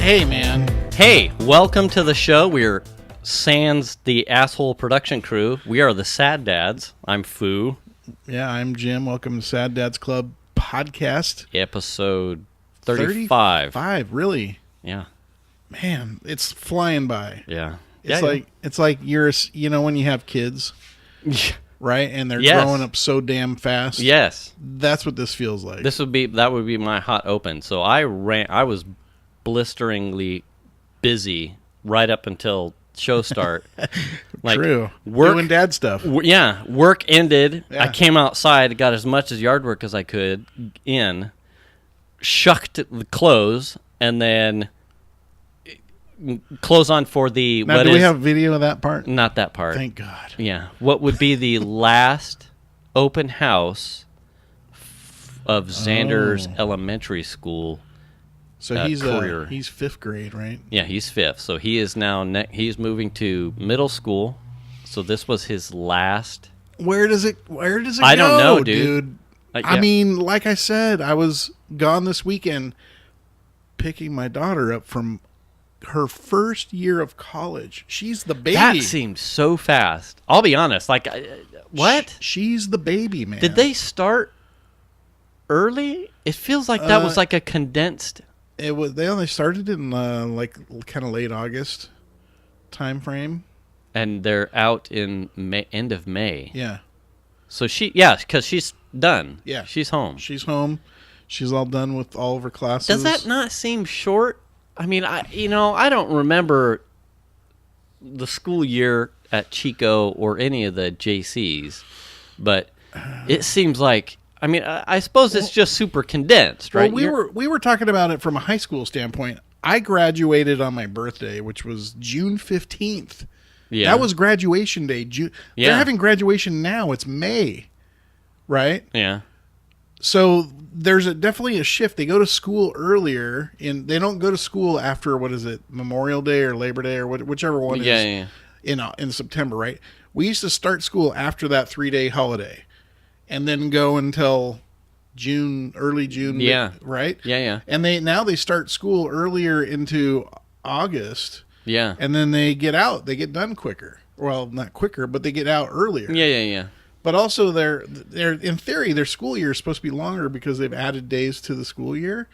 Hey, man. Hey, welcome to the show. We're sans the asshole production crew. We are the Sad Dads. I'm Foo. Yeah, I'm Jim. Welcome to Sad Dads Club podcast. Episode 35. 35, really? Yeah. Man, it's flying by. Yeah. It's like you're, when you have kids, right? And they're growing up so damn fast. Yes. That's what this feels like. That would be my hot open. So I was blisteringly busy right up until show start. True. Doing dad stuff. Work ended. Yeah. I came outside, got as much as yard work as I could in, shucked the clothes, and then clothes on for the... Now, do we have video of that part? Not that part. Thank God. Yeah. What would be the last open house of Xander's elementary school. So career. He's fifth grade, right? Yeah, he's fifth. So he is now he's moving to middle school. So this was his last. Where does it go? I don't know, dude. I mean, like I said, I was gone this weekend picking my daughter up from her first year of college. She's the baby. That seemed so fast. I'll be honest. Like, what? She's the baby, man. Did they start early? It feels like that was like a condensed. It was. They only started in kind of late August time frame, and they're out in end of May. Yeah. So because she's done. Yeah, she's home. She's home. She's all done with all of her classes. Does that not seem short? I mean, I don't remember the school year at Chico or any of the JCs, but it seems like. I mean, I suppose it's just super condensed, right? Well, we were talking about it from a high school standpoint. I graduated on my birthday, which was June 15th. Yeah. That was graduation day. They're having graduation now. It's May, right? Yeah. So there's definitely a shift. They go to school earlier, and they don't go to school after, Memorial Day or Labor Day or whichever one is in September, right? We used to start school after that 3-day holiday. And then go until early June, right? Yeah. And they start school earlier into August. Yeah. And then they get out. They get done quicker. Well, not quicker, but they get out earlier. Yeah. But also, they're in theory, their school year is supposed to be longer because they've added days to the school year.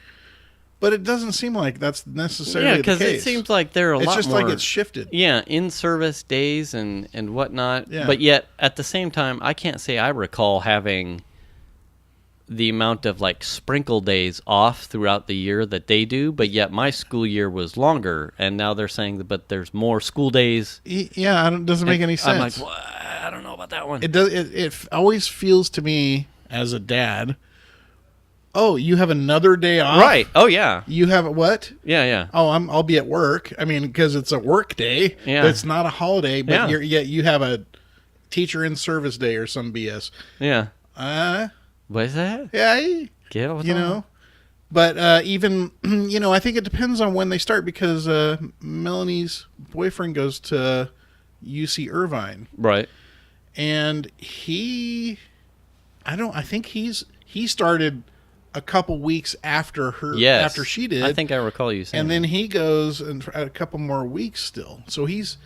But it doesn't seem like that's necessarily the case. Yeah, because it seems like there are a lot more... It's just like it's shifted. Yeah, in-service days and whatnot. Yeah. But yet, at the same time, I can't say I recall having the amount of, sprinkle days off throughout the year that they do, but yet my school year was longer, and now they're saying but there's more school days. Yeah, it doesn't make any sense. I'm like, what? I don't know about that one. It always feels to me, as a dad... Oh, you have another day off? Right. Oh, yeah. You have what? Yeah. Oh, I'll be at work. I mean, because it's a work day. Yeah. But it's not a holiday. But yeah. You have a teacher in service day or some BS. Yeah. What is that? Yeah. Get on. But even, I think it depends on when they start because Melanie's boyfriend goes to UC Irvine. Right. And I think he started a couple weeks after her, after she did. I think I recall you saying. And then he goes and a couple more weeks still. So he's.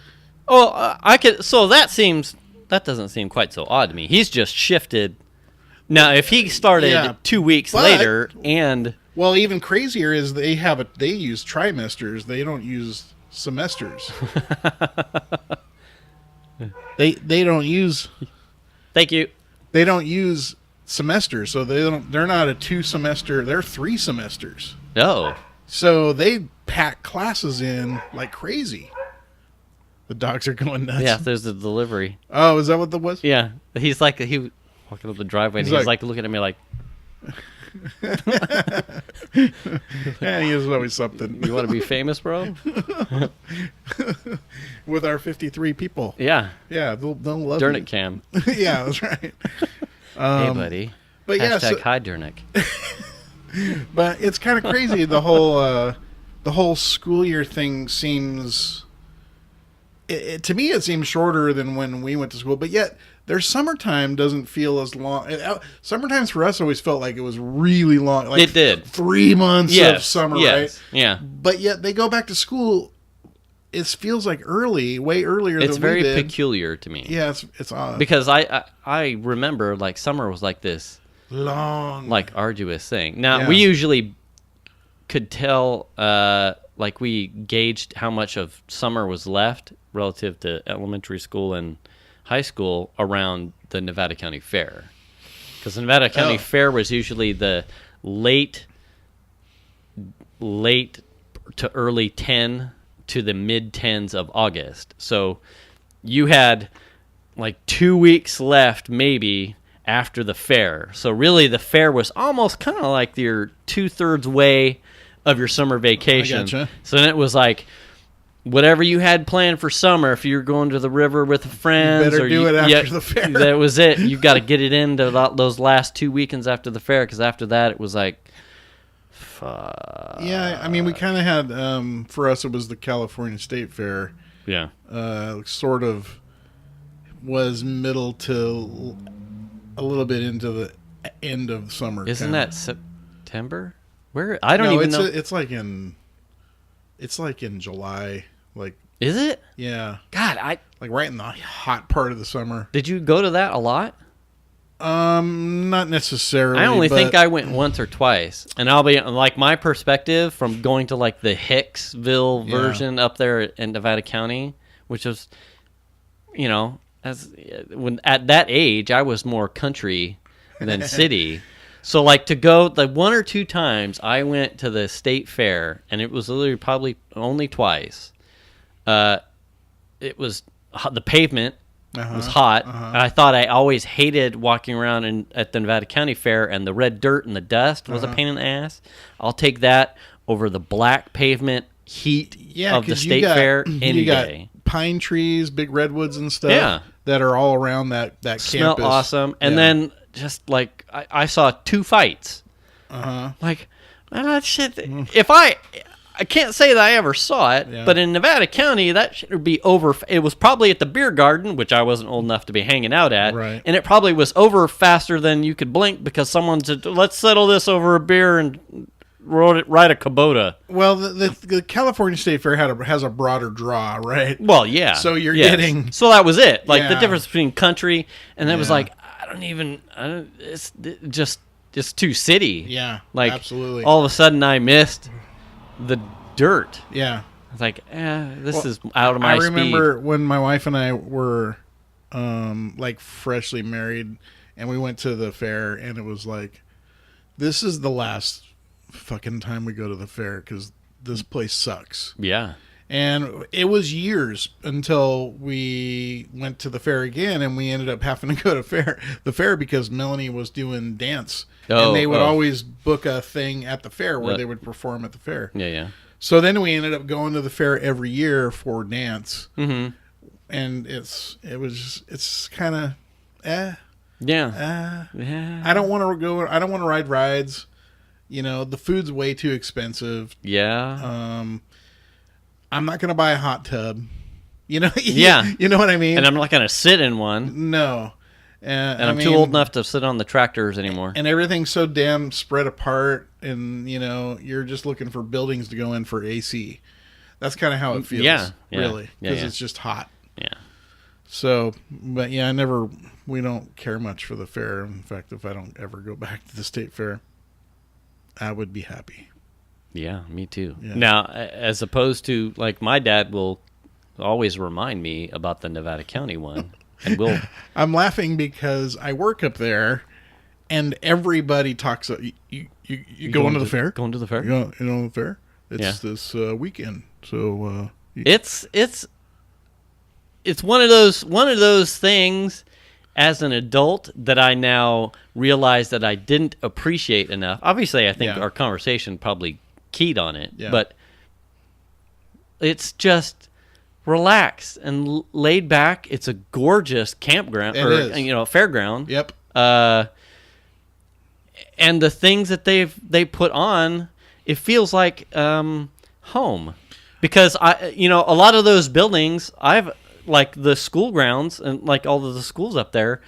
Oh, So that doesn't seem quite so odd to me. He's just shifted. Now, if he started 2 weeks later and. Well, even crazier is they use trimesters. They don't use semesters. They don't use. Thank you. They don't use semesters, so they're not a 2-semester, they're 3 semesters. Oh. So they pack classes in like crazy. The dogs are going nuts. Yeah, there's the delivery. Oh, is that what that was? Yeah. He's walking up the driveway and he's looking at me like yeah, he is always something. You want to be famous, bro? With our 53 people. Yeah. Yeah, they'll love Dernick you. Cam. Yeah, that's right. Hey, buddy. But Hashtag hi, Dernick. But it's kind of crazy. The whole school year thing seems to me, it seems shorter than when we went to school, but yet their summertime doesn't feel as long. Summertimes for us always felt like it was really long. Like it did. 3 months of summer, right? Yeah. But yet they go back to school. It feels like early, way earlier than we did. It's very peculiar to me. Yeah, it's odd. Because I remember, like, summer was like this long, like, arduous thing. Now, we usually could tell, like, we gauged how much of summer was left relative to elementary school and high school around the Nevada County Fair. Because the Nevada County Fair was usually the late to early 10 to the mid-10s of August. So you had like 2 weeks left maybe after the fair. So really the fair was almost kind of like your 2/3 way of your summer vacation. I gotcha. So then it was like whatever you had planned for summer, if you're going to the river with friends, you better do it after the fair. That was it. You got to get it into those last 2 weekends after the fair, because after that it was like, fuck. Yeah, I mean, we kind of had, for us, it was the California State Fair. Yeah. Sort of was middle to a little bit into the end of summer. Isn't that September? Where? I don't even know. It's like in July. Like, is it? Yeah. God, like right in the hot part of the summer. Did you go to that a lot? Not necessarily. I only think I went once or twice, and I'll be like, my perspective from going to like the Hicksville version up there in Nevada County, which was, when at that age I was more country than city. So like to go the 1 or 2 times I went to the state fair, and it was literally probably only twice. It was the pavement. It was hot. I thought I always hated walking around at the Nevada County Fair, and the red dirt and the dust was a pain in the ass. I'll take that over the black pavement heat of the state fair any day. Pine trees, big redwoods and stuff that are all around that Smell campus. Awesome. And then just like I saw 2 fights. Like, man, that shit. If I can't say that I ever saw it, but in Nevada County, that should be over. It was probably at the beer garden, which I wasn't old enough to be hanging out at. Right. And it probably was over faster than you could blink, because someone said, let's settle this over a beer and ride a Kubota. Well, the California State Fair has a broader draw, right? Well, yeah. So you're getting... So that was it. Like, the difference between country, and it was like, it's just too city. Yeah, like, absolutely. All of a sudden I missed the dirt. Yeah. I was like, this is out of my speed. I remember when my wife and I were like freshly married, and we went to the fair, and it was like, this is the last fucking time we go to the fair, because this place sucks. Yeah. And it was years until we went to the fair again, and we ended up having to go to the fair because Melanie was doing dance. And they would always book a thing at the fair where they would perform at the fair. Yeah. So then we ended up going to the fair every year for dance. Mm-hmm. And it's kind of, Yeah. I don't want to go. I don't want to ride rides. The food's way too expensive. Yeah. I'm not going to buy a hot tub. Yeah. You know what I mean? And I'm not going to sit in one. No. And I'm too old enough to sit on the tractors anymore. And everything's so damn spread apart, and you're just looking for buildings to go in for AC. That's kind of how it feels. Really, because it's just hot. Yeah. So, but we don't care much for the fair. In fact, if I don't ever go back to the state fair, I would be happy. Yeah, me too. Yeah. Now, as opposed to, like, my dad will always remind me about the Nevada County one. And I'm laughing because I work up there, and everybody talks. You going to the fair? Going to the fair? You know the fair? It's this weekend. So it's one of those things as an adult that I now realize that I didn't appreciate enough. Obviously, I think our conversation probably keyed on it, but it's just relaxed and laid back. It's a gorgeous campground, fairground. Yep. And the things that they put on, it feels like home. because a lot of those buildings, I've like the school grounds and like all of the schools up there.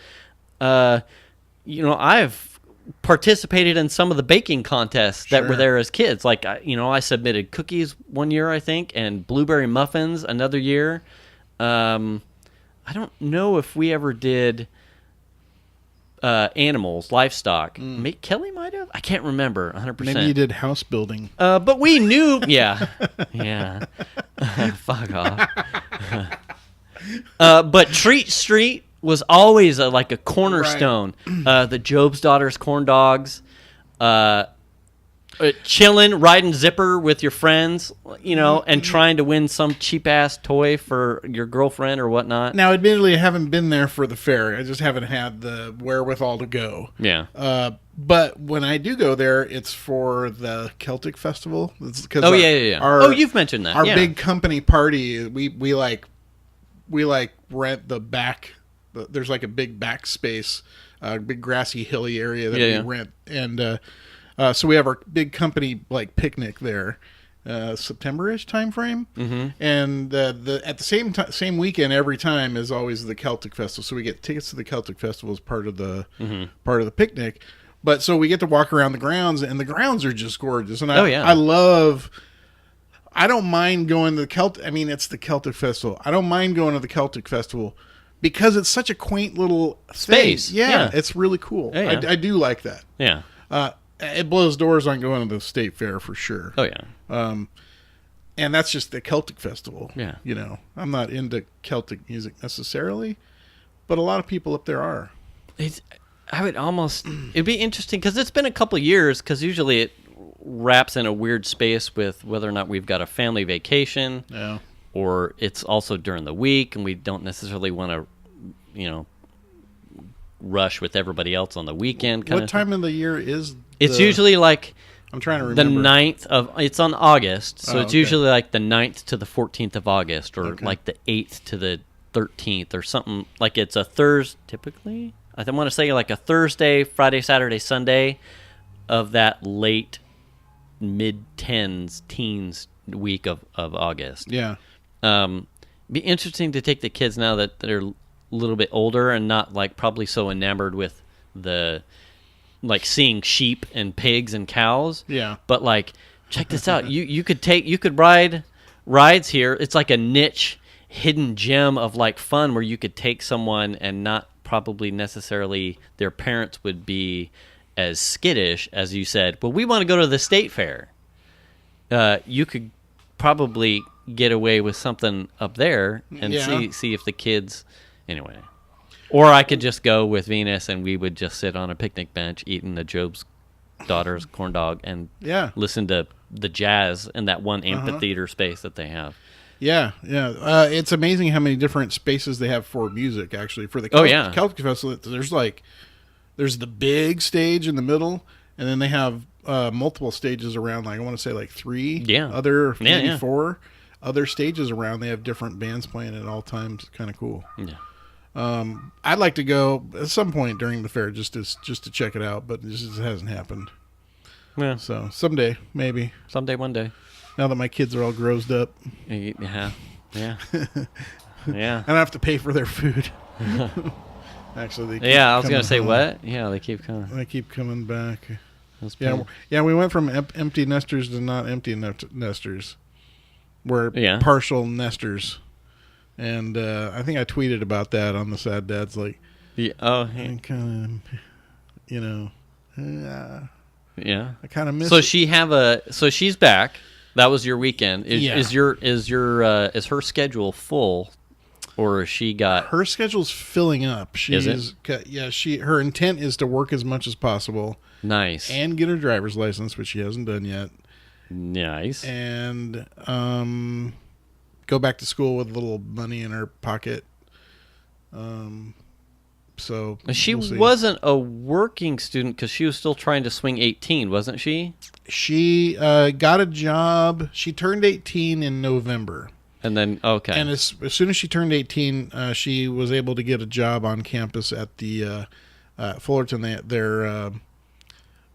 I've participated in some of the baking contests that were there as kids. Like, I submitted cookies one year, I think, and blueberry muffins another year. I don't know if we ever did animals, livestock. Kelly might have. I can't remember 100%. Maybe you did house building. But we knew. Yeah. Fuck off. But Treat Street was always a cornerstone. Right. The Job's Daughters corn dogs. Chilling, riding zipper with your friends, and trying to win some cheap-ass toy for your girlfriend or whatnot. Now, admittedly, I haven't been there for the fair. I just haven't had the wherewithal to go. Yeah. But when I do go there, it's for the Celtic Festival. Yeah. You've mentioned that. Our big company party, we rent the back. There's like a big back space, big grassy, hilly area that we rent. And so we have our big company picnic there, September-ish time frame, and at the same weekend every time is always the Celtic Festival. So we get tickets to the Celtic Festival as part of the picnic. But so we get to walk around the grounds, and the grounds are just gorgeous. And I don't mind going to the Celtic. I mean, it's the Celtic Festival. I don't mind going to the Celtic Festival because it's such a quaint little space. Yeah, it's really cool. Yeah. I do like that. Yeah. It blows doors on going to the state fair for sure. Oh, yeah. And that's just the Celtic Festival. Yeah. I'm not into Celtic music necessarily, but a lot of people up there are. It'd be interesting because it's been a couple of years because usually it wraps in a weird space with whether or not we've got a family vacation. Yeah. Or it's also during the week and we don't necessarily want to, rush with everybody else on the weekend. What time of the year is it's usually I'm trying to remember. The 9th it's on August, so it's usually the 9th to the 14th of August, or the 8th to the 13th, or something. Like it's a Thursday, typically. I want to say a Thursday, Friday, Saturday, Sunday of that late mid-teens week of August. Yeah. Be interesting to take the kids now that they're a little bit older and not probably so enamored with the seeing sheep and pigs and cows. Yeah. But check this out. You could ride rides here. It's like a niche hidden gem of fun where you could take someone and not probably necessarily their parents would be as skittish as you said, well, we want to go to the state fair. You could probably get away with something up there and see if the kids anyway. Or I could just go with Venus and we would just sit on a picnic bench eating the Job's Daughters corn dog and listen to the jazz in that one amphitheater space that they have. Yeah. It's amazing how many different spaces they have for music, actually. For the Celtic Festival, there's the big stage in the middle, and then they have multiple stages around, I want to say 3 maybe 4 other stages around. They have different bands playing at all times. Kind of cool. Yeah. I'd like to go at some point during the fair just to check it out, but it just hasn't happened. Yeah. So someday, maybe. Someday, one day. Now that my kids are all grossed up. Yeah. Yeah. I don't have to pay for their food. Actually, they keep I was going to say home. What? Yeah, they keep coming. They keep coming back. Yeah, we went from empty nesters to not empty nesters. We're partial nesters. And I think I tweeted about that on the Sad Dads. Yeah. Kind of, yeah. I kind of miss. So she's back. That was your weekend. Is her schedule full, or has she got? Her schedule's filling up. Her intent is to work as much as possible. Nice. And get her driver's license, which she hasn't done yet. Nice. And go back to school with a little money in her pocket. So she wasn't a working student because she was still trying to swing 18, wasn't she? She got a job. She turned 18 in November. And then, okay. And as soon as she turned 18, she was able to get a job on campus at the Fullerton.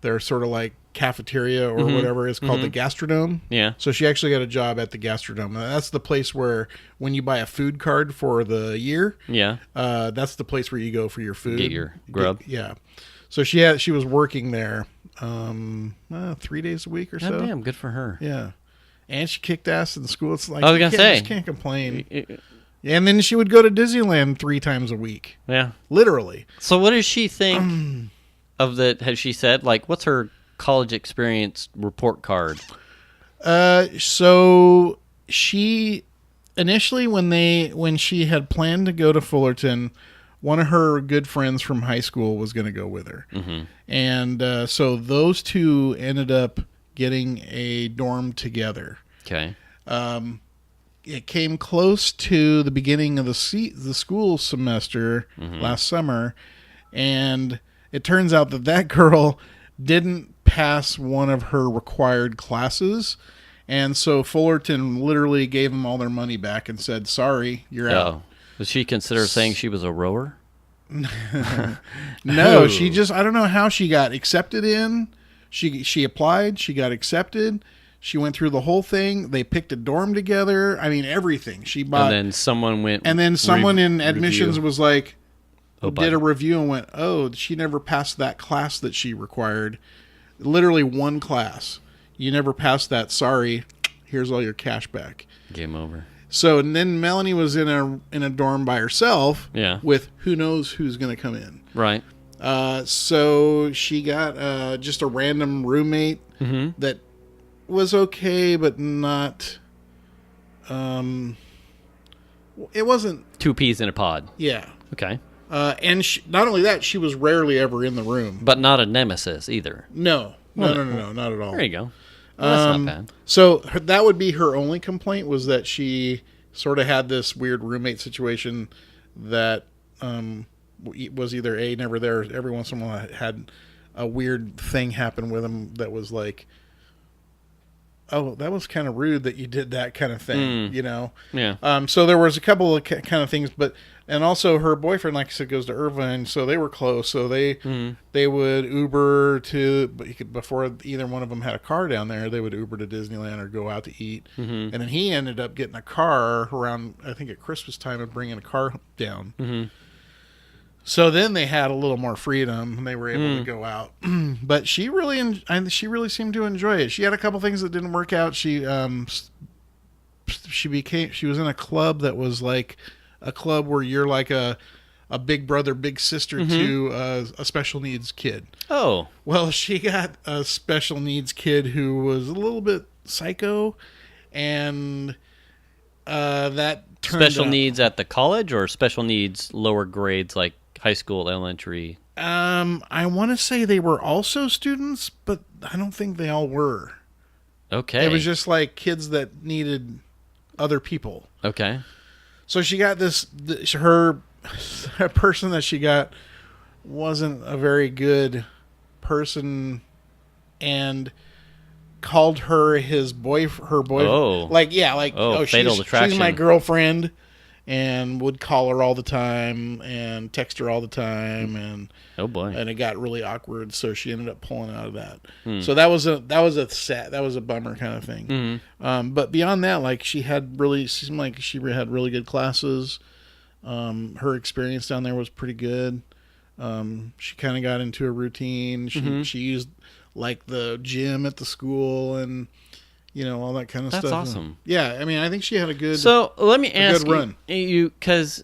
their sort of like cafeteria or whatever is called the Gastrodome. Yeah. So she actually got a job at the Gastrodome. That's the place where when you buy a food card for the year, that's the place where you go for your food. Get your grub. Yeah. So she was working there 3 days a week or so. Damn, good for her. Yeah. And she kicked ass in school. It's like I was gonna say, just can't complain. And then she would go to Disneyland 3 times a week. Yeah. Literally. So what does she think of the, has she said, like, what's her college experience report card? So she initially when she had planned to go to Fullerton, one of her good friends from high school was going to go with her. And so those two ended up getting a dorm together. Okay. It came close to the beginning of the school semester last summer, and it turns out that girl didn't pass one of her required classes, and so Fullerton literally gave them all their money back and said, "Sorry, you're out." Was she consider saying she was a rower? No, she just, I don't know how she got accepted in. She applied, she got accepted. She went through the whole thing. They picked a dorm together. I mean, everything. She bought. And then someone went. And then someone in admissions review. was like, Oh, did a review and went, "Oh, she never passed that class that she required. Literally one class. You never passed that. Sorry. Here's all your cash back." Game over. So and then Melanie was in a dorm by herself. Yeah. With who knows who's going to come in. Right. So she got just a random roommate that was okay, but not. It wasn't 2 peas in a pod. Yeah. Okay. And not only that, she was rarely ever in the room. But not a nemesis either. No, not at all. There you go. Well, that's not bad. So that would be her only complaint, was that she sort of had this weird roommate situation that was either never there. Every once in a while had a weird thing happen with him that was like, "Oh, that was kind of rude that you did that," kind of thing, you know? Yeah. So there was a couple of kind of things, and also her boyfriend, like I said, goes to Irvine, so they were close. So they would Uber to, before either one of them had a car down there, they would Uber to Disneyland or go out to eat. And then he ended up getting a car around, I think at Christmas time, and bringing a car down. So then they had a little more freedom, and they were able to go out. But she really seemed to enjoy it. She had a couple things that didn't work out. She was in a club that was like a club where you're like a big brother, big sister to a special needs kid. Oh. Well, she got a special needs kid who was a little bit psycho, and that turned Special out, needs at the college, or special needs lower grades like high school, elementary? I want to say they were also students, but I don't think they all were. Okay. It was just like kids that needed other people. Okay. So she got her person that she got wasn't a very good person, and called her her boyfriend. Oh. Fatal Attraction. She's my girlfriend, and would call her all the time and text her all the time, and oh boy, and it got really awkward. So she ended up pulling out of that. So that was a bummer kind of thing. But beyond that, like she seemed like she had really good classes. Her experience down there was pretty good. She kind of got into a routine. She used like the gym at the school and all that kind of stuff. That's awesome. Yeah, I mean, I think she had a good. So let me ask run. you, because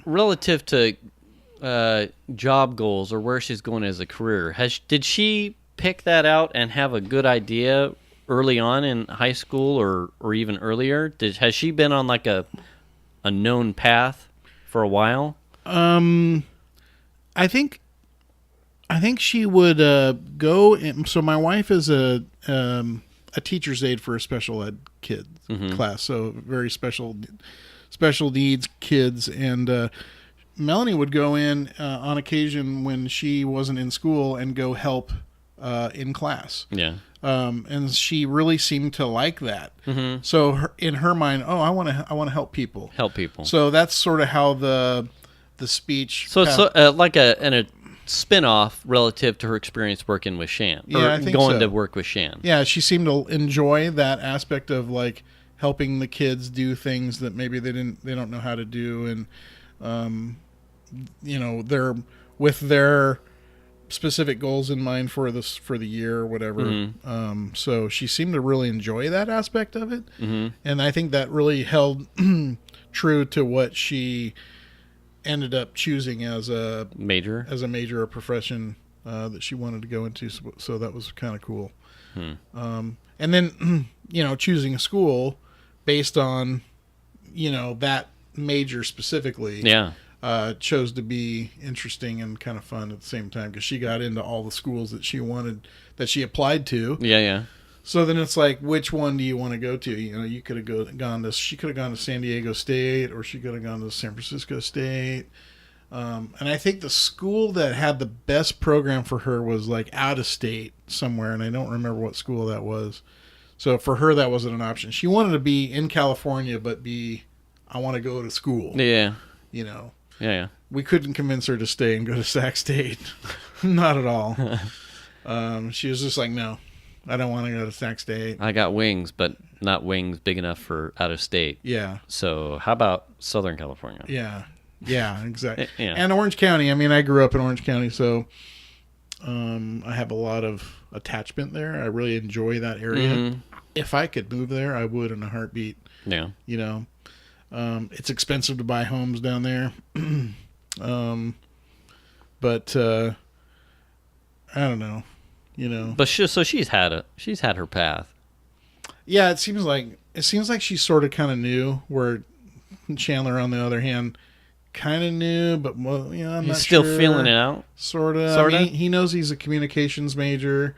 relative to job goals or where she's going as a career, did she pick that out and have a good idea early on in high school or even earlier? Has she been on like a known path for a while? I think she would go. So my wife is a teacher's aide for a special ed kids class, so very special needs kids, and Melanie would go in on occasion when she wasn't in school and go help in class. Yeah. And she really seemed to like that. So in her mind, I want to help people. Help people. So that's sort of how the speech. So it's like spin-off relative to her experience working with Shan. Yeah, I think going so. to work with Shan. Yeah, she seemed to enjoy that aspect of like helping the kids do things that maybe they don't know how to do, and they're with their specific goals in mind for the year or whatever. Mm-hmm. So she seemed to really enjoy that aspect of it, Mm-hmm. and I think that really held true to what she ended up choosing as a major or profession that she wanted to go into. So that was kind of cool. And then choosing a school based on that major specifically. Yeah. Chose to be interesting and kind of fun at the same time because she got into all the schools that she wanted, that she applied to. Yeah. So then it's like, which one do you want to go to? You could have gone to. She could have gone to San Diego State, or she could have gone to San Francisco State. And I think the school that had the best program for her was like out of state somewhere, and I don't remember what school that was. So for her, that wasn't an option. She wanted to be in California, but I want to go to school. Yeah. Yeah. We couldn't convince her to stay and go to Sac State. Not at all. She was just like, no, I don't want to go to Sac State. I got wings, but not wings big enough for out of state. Yeah. So how about Southern California? Yeah, exactly. Yeah. And Orange County. I mean, I grew up in Orange County, so I have a lot of attachment there. I really enjoy that area. Mm-hmm. If I could move there, I would in a heartbeat. Yeah. It's expensive to buy homes down there. But I don't know, But she's had her path. Yeah, it seems like she sort of kind of knew, where Chandler, on the other hand, kind of knew, but I'm He's not still sure. feeling it out. Sort of. He knows he's a communications major.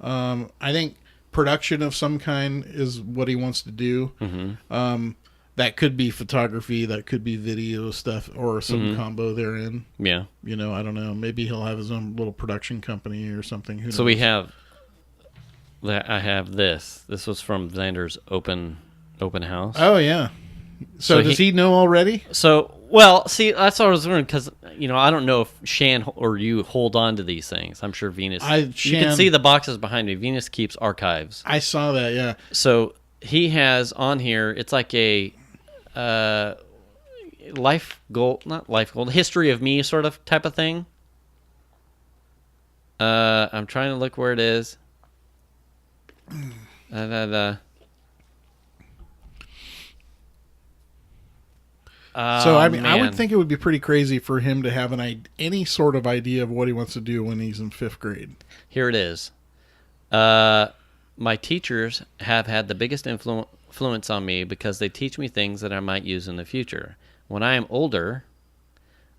I think production of some kind is what he wants to do. Mm-hmm. That could be photography, that could be video stuff, or some combo therein. Yeah. I don't know. Maybe he'll have his own little production company or something. Who knows? So I have this. This was from Xander's open house. Oh, yeah. So does he know already? So, well, see, that's what I was wondering, because, I don't know if Shan or you hold on to these things. I'm sure Venus... you can see the boxes behind me. Venus keeps archives. I saw that, yeah. So he has on here, it's like a history of me sort of type of thing. I'm trying to look where it is. So I mean, man. I would think it would be pretty crazy for him to have any sort of idea of what he wants to do when he's in 5th grade. Here it is. My teachers have had the biggest influence on me because they teach me things that I might use in the future. When I am older,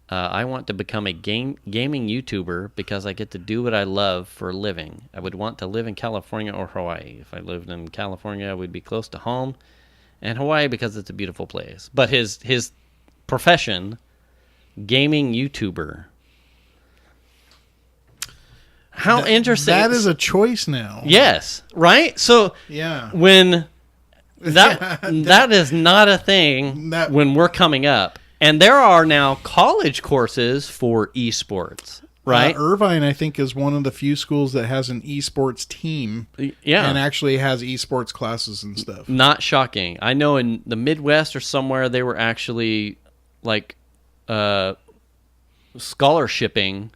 I want to become a gaming YouTuber because I get to do what I love for a living. I would want to live in California or Hawaii. If I lived in California, I would be close to home, and Hawaii because it's a beautiful place. But his profession, gaming YouTuber. How interesting. That is a choice now. Yes, right? So yeah, when that is not a thing when we're coming up. And there are now college courses for esports, right? Irvine, I think, is one of the few schools that has an esports team. Yeah. And actually has esports classes and stuff. Not shocking. I know in the Midwest or somewhere they were actually like scholarshiping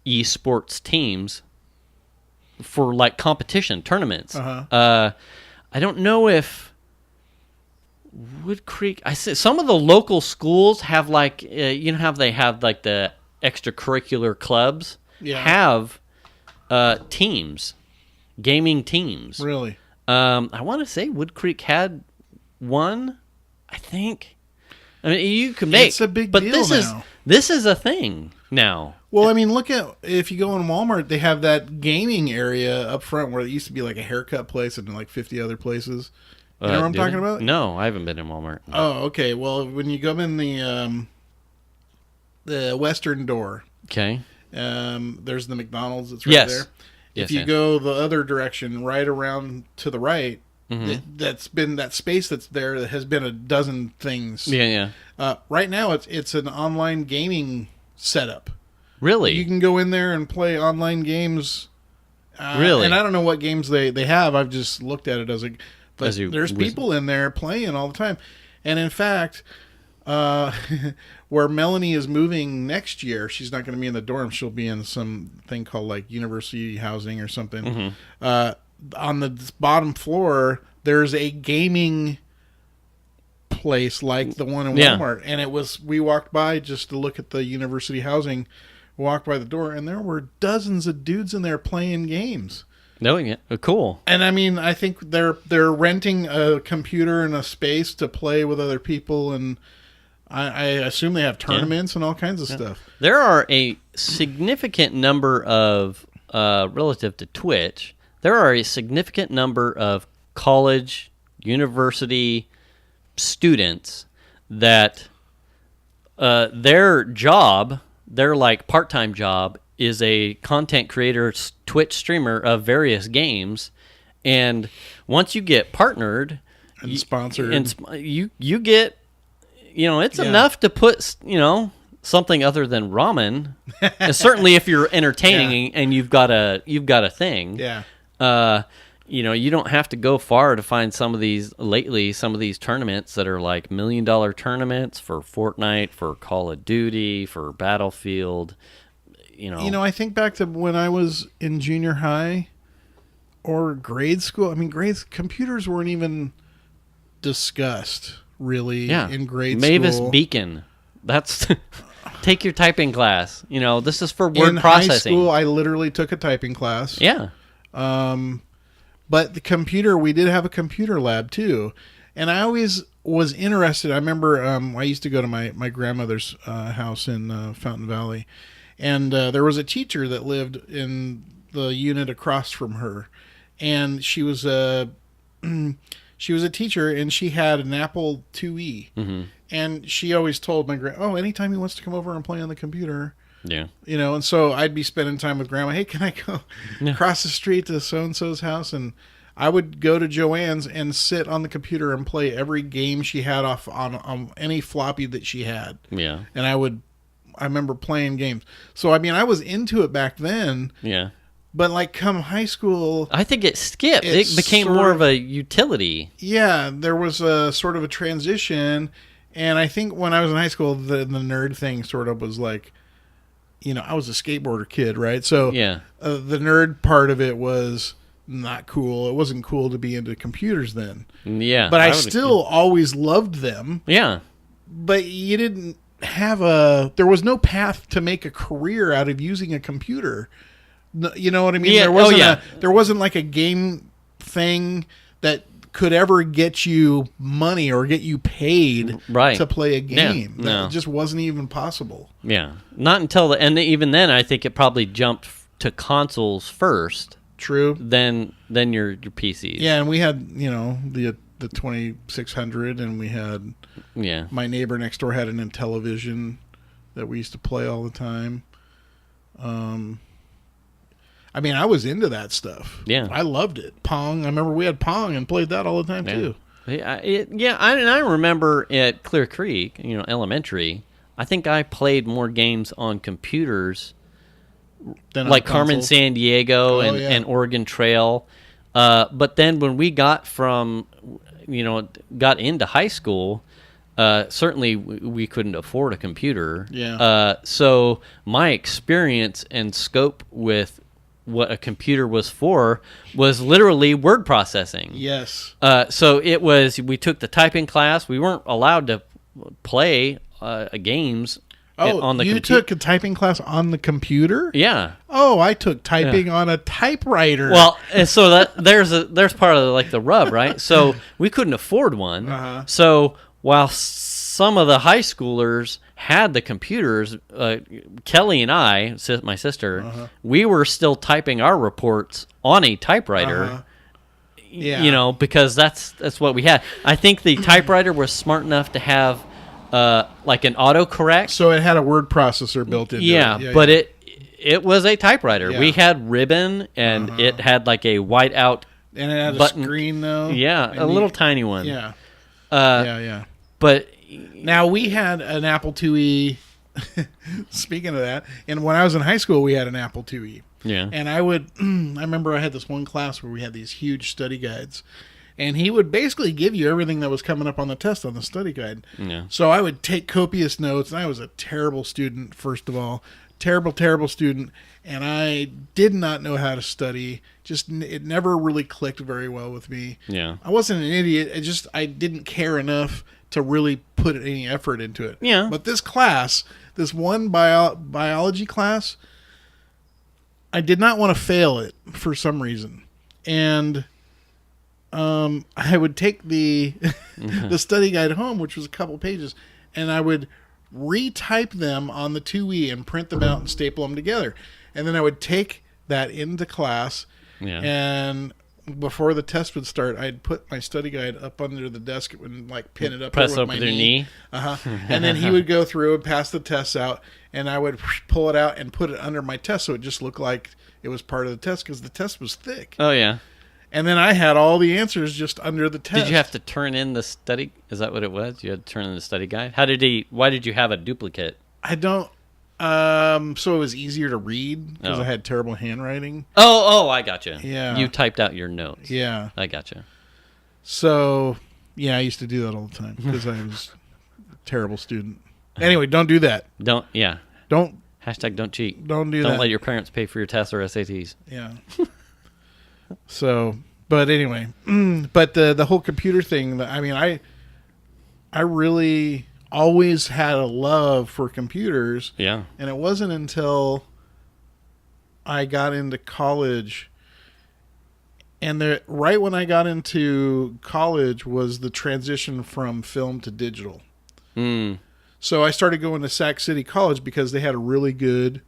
esports teams for like competition tournaments. Uh-huh. I don't know if Wood Creek. I see some of the local schools have like how they have like the extracurricular clubs have teams, gaming teams. Really? I want to say Wood Creek had one. I think. I mean, you can make it's a big deal now. This is a thing now. Well, I mean, look at if you go in Walmart, they have that gaming area up front where it used to be like a haircut place and like 50 other places. You know what I'm talking about? No, I haven't been in Walmart. No. Oh, okay. Well, when you go in the western door, okay, there's the McDonald's that's right there. Yes, if you go the other direction, right around to the right, that's been that space that's there that has been a dozen things. Yeah. Right now, it's an online gaming setup. Really? You can go in there and play online games. Really? And I don't know what games they have. I've just looked at it but there's people in there playing all the time. And in fact, where Melanie is moving next year, she's not going to be in the dorm. She'll be in some thing called like university housing or something. On the bottom floor, there's a gaming place like the one in Walmart. And we walked by just to look at the university housing, walked by the door, and there were dozens of dudes in there playing games. No, yeah, cool. And I mean, I think they're renting a computer and a space to play with other people, and I assume they have tournaments and all kinds of stuff. There are a significant number of, relative to Twitch, there are a significant number of college, university students that their like part-time job is a content creator, Twitch streamer of various games, and once you get partnered and sponsored, you get, it's enough to put, something other than ramen. And certainly if you're entertaining and you've got a thing. Yeah. You don't have to go far to find some of these tournaments that are like $1 million tournaments for Fortnite, for Call of Duty, for Battlefield. I think back to when I was in junior high or grade school. I mean, computers weren't even discussed really in grade school. Mavis Beacon. That's take your typing class. This is for word processing. In high school, I literally took a typing class. Yeah. But we did have a computer lab too. And I always was interested. I remember I used to go to my grandmother's house in Fountain Valley. And there was a teacher that lived in the unit across from her. And she was a teacher, and she had an Apple IIe. Mm-hmm. And she always told my anytime he wants to come over and play on the computer. Yeah. And so I'd be spending time with Grandma. Hey, can I go across the street to so-and-so's house? And I would go to Joanne's and sit on the computer and play every game she had off on any floppy that she had. Yeah. And I remember playing games. So, I mean, I was into it back then. Yeah. But, like, come high school... I think it skipped. It became more of a utility. Yeah, there was a sort of a transition. And I think when I was in high school, the nerd thing sort of was like... I was a skateboarder kid, right? So the nerd part of it was not cool. It wasn't cool to be into computers then. Yeah. But I still always loved them. Yeah. But you didn't have there was no path to make a career out of using a computer. You know what I mean? Yeah. There wasn't like a game thing that could ever get you money or get you paid to play a game. Yeah. That just wasn't even possible. Yeah. Not until and even then I think it probably jumped to consoles first. True. Then your PCs. Yeah, and we had, the 2600, and we had my neighbor next door had an Intellivision that we used to play all the time. I mean, I was into that stuff. Yeah. I loved it. Pong. I remember we had Pong and played that all the time, too. I remember at Clear Creek, elementary, I think I played more games on computers than like Carmen Sandiego and Oregon Trail. But then when we got got into high school, certainly we couldn't afford a computer. Yeah. So my experience and scope with what a computer was literally word processing. Yes. So we took the typing class. We weren't allowed to play games on the computer. You took a typing class on the computer? Yeah. Oh, I took typing on a typewriter. Well, and so there's part of the rub, right? So we couldn't afford one. Uh-huh. So while some of the high schoolers had the computers, Kelly and I, my sister, we were still typing our reports on a typewriter. Yeah. Because that's what we had. I think the typewriter was smart enough to have like an autocorrect. So it had a word processor built into it. But it was a typewriter. Yeah. We had ribbon, and it had like a whiteout and it had button. A screen though. Yeah, a little tiny one. Yeah. But now we had an Apple IIe speaking of that, and when I was in high school, we had an Apple IIe. Yeah. And I remember I had this one class where we had these huge study guides. And he would basically give you everything that was coming up on the test on the study guide. Yeah. So I would take copious notes, and I was a terrible student, first of all. Terrible student. And I did not know how to study. Just, it never really clicked very well with me. Yeah. I wasn't an idiot. I didn't care enough to really put any effort into it. Yeah. But this class, this one biology class, I did not want to fail it for some reason. And I would take the the study guide home, which was a couple pages, and I would retype them on the 2E and print them out and staple them together. And then I would take that into class, and before the test would start, I'd put my study guide up under the desk and like pin it up. Press up with your knee. And then he would go through and pass the tests out, and I would pull it out and put it under my test so it just looked like it was part of the test because the test was thick. Oh, yeah. And then I had all the answers just under the test. Did you have to turn in the study? Is that what it was? You had to turn in the study guide? Why did you have a duplicate? I don't. So it was easier to read because I had terrible handwriting. Oh, I gotcha. Yeah. You typed out your notes. Yeah. I gotcha. So, yeah, I used to do that all the time because I was a terrible student. Anyway, don't do that. Don't cheat. Don't do that. Don't let your parents pay for your tests or SATs. Yeah. So, but anyway, but the whole computer thing, I really always had a love for computers. Yeah. And it wasn't until I got into college, and right when I got into college was the transition from film to digital. So I started going to Sac City College because they had a really good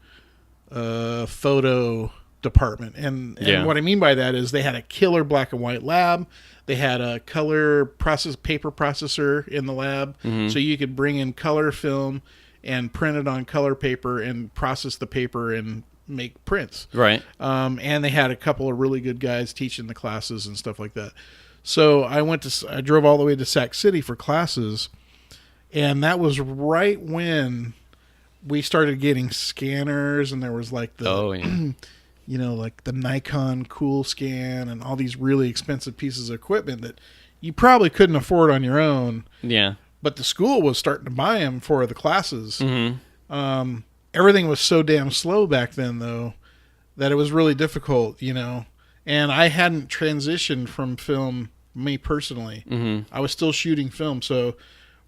photo department. And what I mean by that is they had a killer black and white lab. They had a color paper processor in the lab. So you could bring in color film and print it on color paper and process the paper and make prints. Right. And they had a couple of really good guys teaching the classes and stuff like that. So I drove all the way to Sac City for classes. And that was right when we started getting scanners, and there was like the, like the Nikon Cool Scan and all these really expensive pieces of equipment that you probably couldn't afford on your own. Yeah. But the school was starting to buy them for the classes. Everything was so damn slow back then, though, that it was really difficult, And I hadn't transitioned from film, me personally. I was still shooting film, so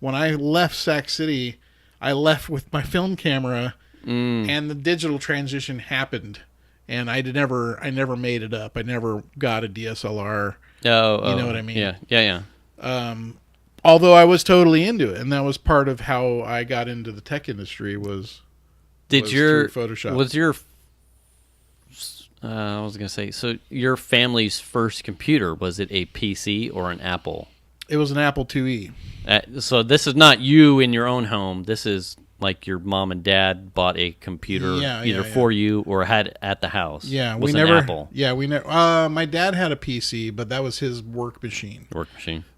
when I left Sac City, I left with my film camera, and the digital transition happened, and I never made it up. I never got a DSLR. You know what I mean? Yeah. Although I was totally into it, and that was part of how I got into the tech industry was through Photoshop. I was gonna say, so your family's first computer, was it a PC or an Apple? It was an Apple IIe. So this is not you in your own home. This is like your mom and dad bought a computer either for you or had at the house. Yeah, we never. Apple. Yeah, we never. My dad had a PC, but that was his work machine.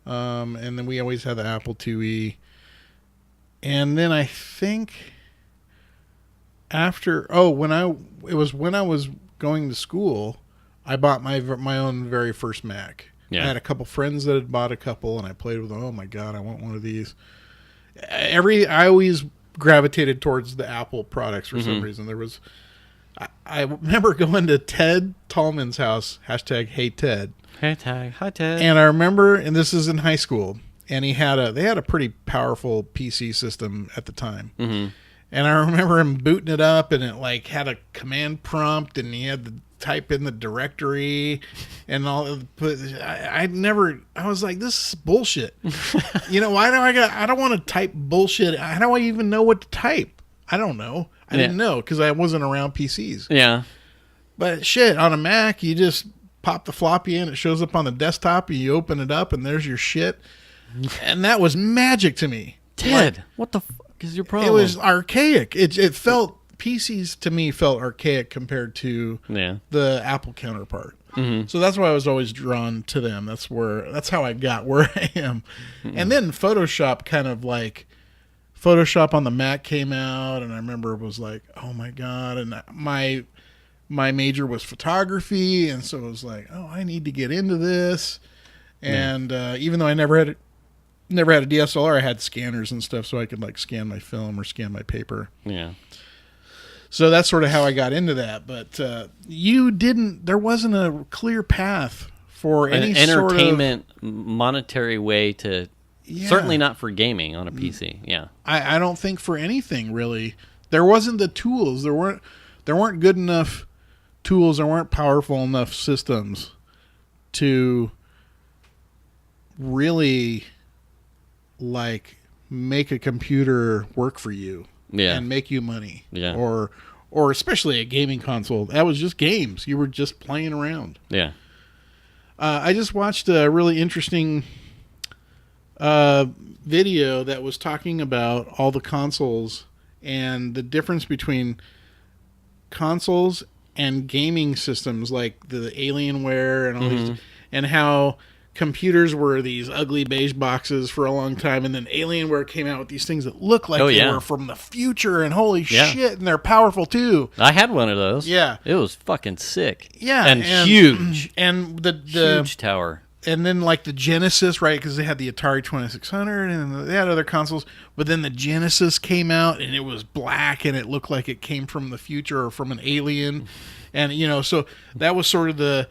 And then we always had the Apple IIe. And then I think when I was going to school, I bought my own very first Mac. Yeah. I had a couple friends that had bought a couple, and I played with them. Oh my God, I want one of these. I always gravitated towards the Apple products for some reason. I remember going to Ted Tallman's house, #HeyTed. Hey Ted. Hi Ted. And I remember, and this is in high school, and they had a pretty powerful PC system at the time. And I remember him booting it up, and it like had a command prompt, and he had to type in the directory and all. But I was like, this is bullshit. Why I don't want to type bullshit. How do I even know what to type? I don't know. I didn't know because I wasn't around PCs. Yeah. But shit, on a Mac, you just pop the floppy in, it shows up on the desktop, and you open it up, and there's your shit. And that was magic to me. Ted, what the fuck is your problem? It was archaic. It felt, PCs to me felt archaic compared to the Apple counterpart. So that's why I was always drawn to them. That's how I got where I am. And then Photoshop kind of like Photoshop on the Mac came out, and I remember it was like, oh my god! And my major was photography, and so it was like, oh, I need to get into this. And even though I never had a DSLR, I had scanners and stuff, so I could like scan my film or scan my paper. Yeah. So that's sort of how I got into that. But there wasn't a clear path for any entertainment, monetary way to. Yeah. Certainly not for gaming on a PC. Yeah, I don't think for anything really. There wasn't the tools. There weren't good enough tools. There weren't powerful enough systems to really like make a computer work for you. Yeah. And make you money. Yeah. Or especially a gaming console. That was just games. You were just playing around. Yeah. I just watched a really interesting video that was talking about all the consoles and the difference between consoles and gaming systems, like the Alienware and all these, and how computers were these ugly beige boxes for a long time, and then Alienware came out with these things that look like they were from the future, and holy shit, and they're powerful too. I had one of those. Yeah. It was fucking sick. Yeah. And huge. And the huge tower. And then like the Genesis, right? Because they had the Atari 2600 and they had other consoles. But then the Genesis came out and it was black and it looked like it came from the future or from an alien. And, so that was sort of the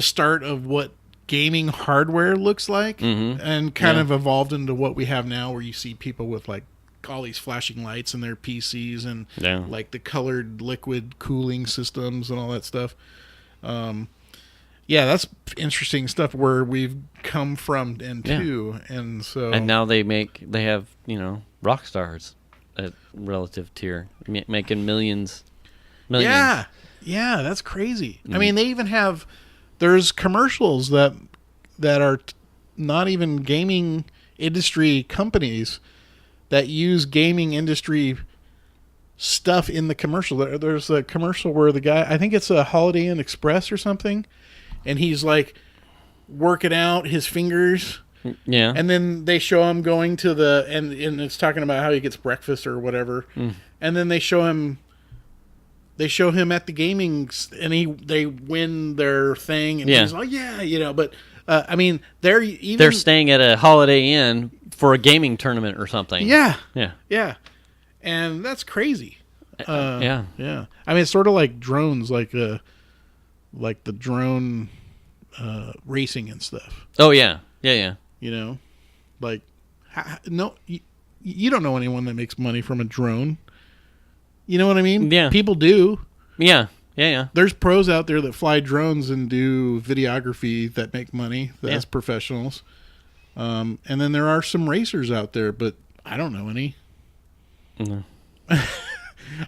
start of what gaming hardware looks like, and kind of evolved into what we have now, where you see people with like all these flashing lights in their PCs and like the colored liquid cooling systems and all that stuff. Yeah, that's interesting stuff where we've come from and to, and so and now they have rock stars at relative tier making millions. Yeah, that's crazy. I mean, they even have there's commercials that are not even gaming industry companies that use gaming industry stuff in the commercial. There's a commercial where the guy, I think it's a Holiday Inn Express or something, and he's like working out his fingers. Yeah. And then they show him going to and it's talking about how he gets breakfast or whatever. And then they show him at the gaming, and they win their thing, and he's like, but I mean, they're staying at a Holiday Inn for a gaming tournament or something. Yeah. Yeah. And that's crazy. Yeah. I mean, it's sort of like drones, like the drone racing and stuff. Oh yeah. Like no, you don't know anyone that makes money from a drone. You know what I mean? Yeah. People do. Yeah. There's pros out there that fly drones and do videography that make money as professionals. And then there are some racers out there, but I don't know any. No.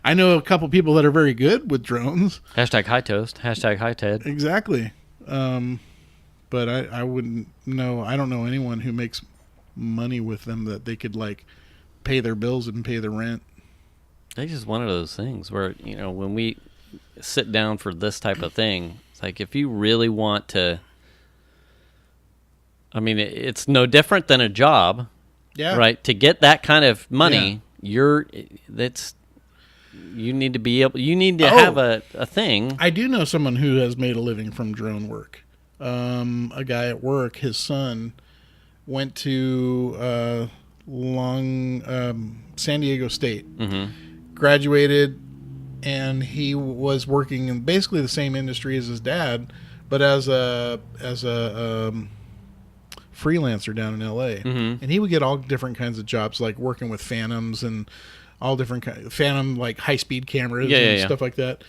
I know a couple people that are very good with drones. #high toast. #high Ted. Exactly. But I wouldn't know. I don't know anyone who makes money with them that they could like pay their bills and pay the rent. It's just one of those things where, when we sit down for this type of thing, it's like if you really want to, I mean, it's no different than a job, right? To get that kind of money, you need to be able, you need to have a thing. I do know someone who has made a living from drone work. A guy at work, his son went to San Diego State. Graduated, and he was working in basically the same industry as his dad, but as a freelancer down in LA. And he would get all different kinds of jobs, like working with Phantoms and all different Phantom like high speed cameras and stuff like that.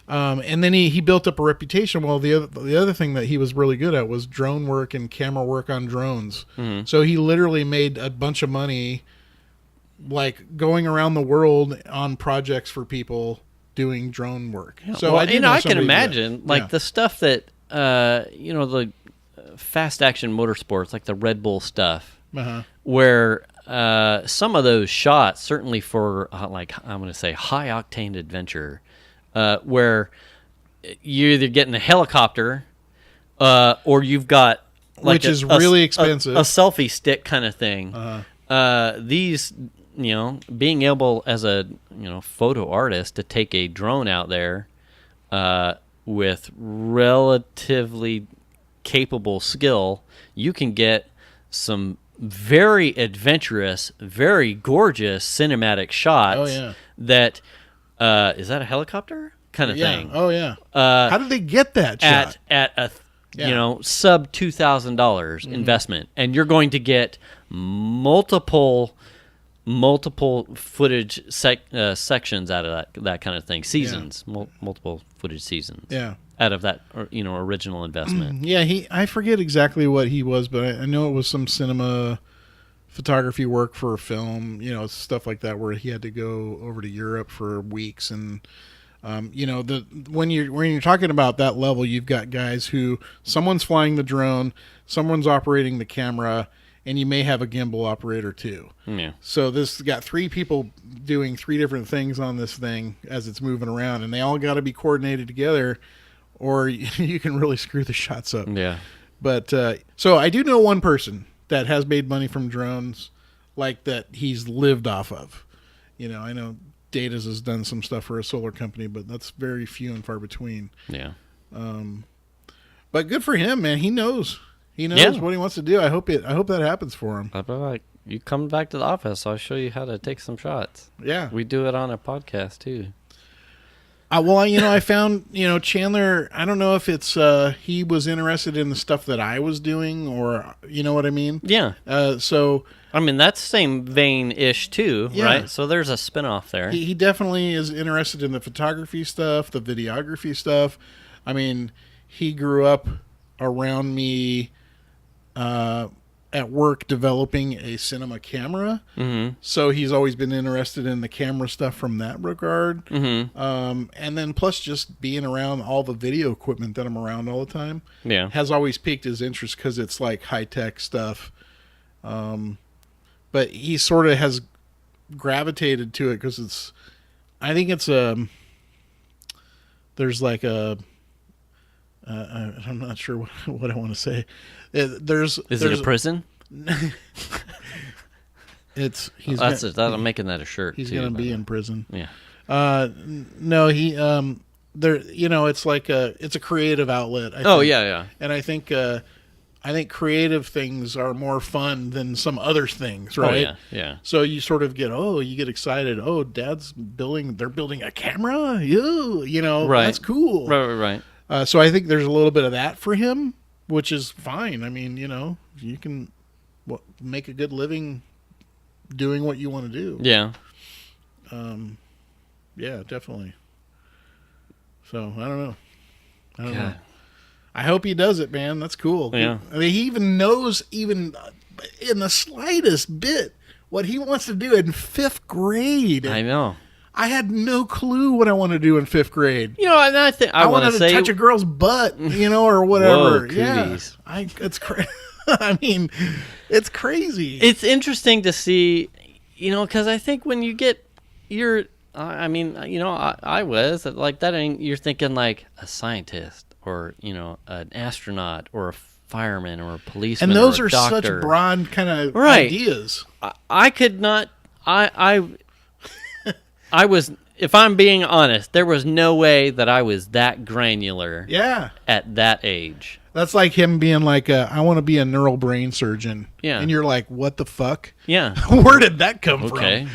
And then he built up a reputation. Well, the other thing that he was really good at was drone work and camera work on drones. So he literally made a bunch of money, like going aroring the world on projects for people doing drone work. So I can imagine the stuff that the fast action motorsports, like the Red Bull stuff, where some of those shots, certainly for like I'm going to say high octane adventure, where you're either getting a helicopter or you've got which is really expensive, a selfie stick kind of thing. being able as a photo artist to take a drone out there with relatively capable skill, you can get some very adventurous, very gorgeous cinematic shots. Oh yeah. That is that a helicopter kind of thing? Oh yeah. How did they get that shot? At a sub $2,000 investment, and you're going to get multiple footage sections out of that kind of thing, seasons, multiple footage seasons. Yeah. Out of that original investment. Yeah, I forget exactly what he was, but I know it was some cinema photography work for a film, stuff like that, where he had to go over to Europe for weeks. And when you're talking about that level, you've got guys who someone's flying the drone, someone's operating the camera, and you may have a gimbal operator too. Yeah. So this got 3 people doing 3 different things on this thing as it's moving around, and they all got to be coordinated together, or you can really screw the shots up. Yeah. But so I do know one person that has made money from drones, like that he's lived off of. I know Datas has done some stuff for a solar company, but that's very few and far between. Yeah. But good for him, man. He knows. He knows what he wants to do. I hope that happens for him. I'd be like, you come back to the office, I'll show you how to take some shots. Yeah. We do it on a podcast too. Well, I found, Chandler, I don't know if it's he was interested in the stuff that I was doing, or you know what I mean? Yeah. So I mean, that's same vein-ish too, Yeah. right? So there's a spinoff there. he definitely is interested in the photography stuff, the videography stuff. I mean, he grew up around me at work developing a cinema camera. Mm-hmm. So he's always been interested in the camera stuff from that regard. Mm-hmm. And then plus just being around all the video equipment that I'm around all the time has always piqued his interest because it's like high-tech stuff. But he sort of has gravitated to it because I think it's there's like I'm not sure what I want to say. Is it a prison? I'm making that a shirt. He's going to be in prison. Yeah. No, he it's like it's a creative outlet. I think. Yeah. And I think creative things are more fun than some other things, right? Oh, yeah. So you sort of get excited. Oh, Dad's they're building a camera. Right. That's cool. Right. So I think there's a little bit of that for him, which is fine. I mean, you can make a good living doing what you want to do. Yeah. Yeah, definitely. So I don't know. I hope he does it, man. That's cool. Yeah. I mean, he even knows, even in the slightest bit, what he wants to do in 5th grade. I know. I had no clue what I want to do in 5th grade. And I think I want to touch a girl's butt, or whatever. Whoa, yeah, it's crazy. I mean, it's crazy. It's interesting to see, because I think when you get I was like that. You're thinking like a scientist or an astronaut or a fireman or a policeman. And those or a are doctor. such broad kind of ideas. I could not. I was, if I'm being honest, there was no way that I was that granular. Yeah. At that age. That's like him being like, I want to be a neural brain surgeon. Yeah. And you're like, what the fuck? Yeah. Where did that come from? Okay.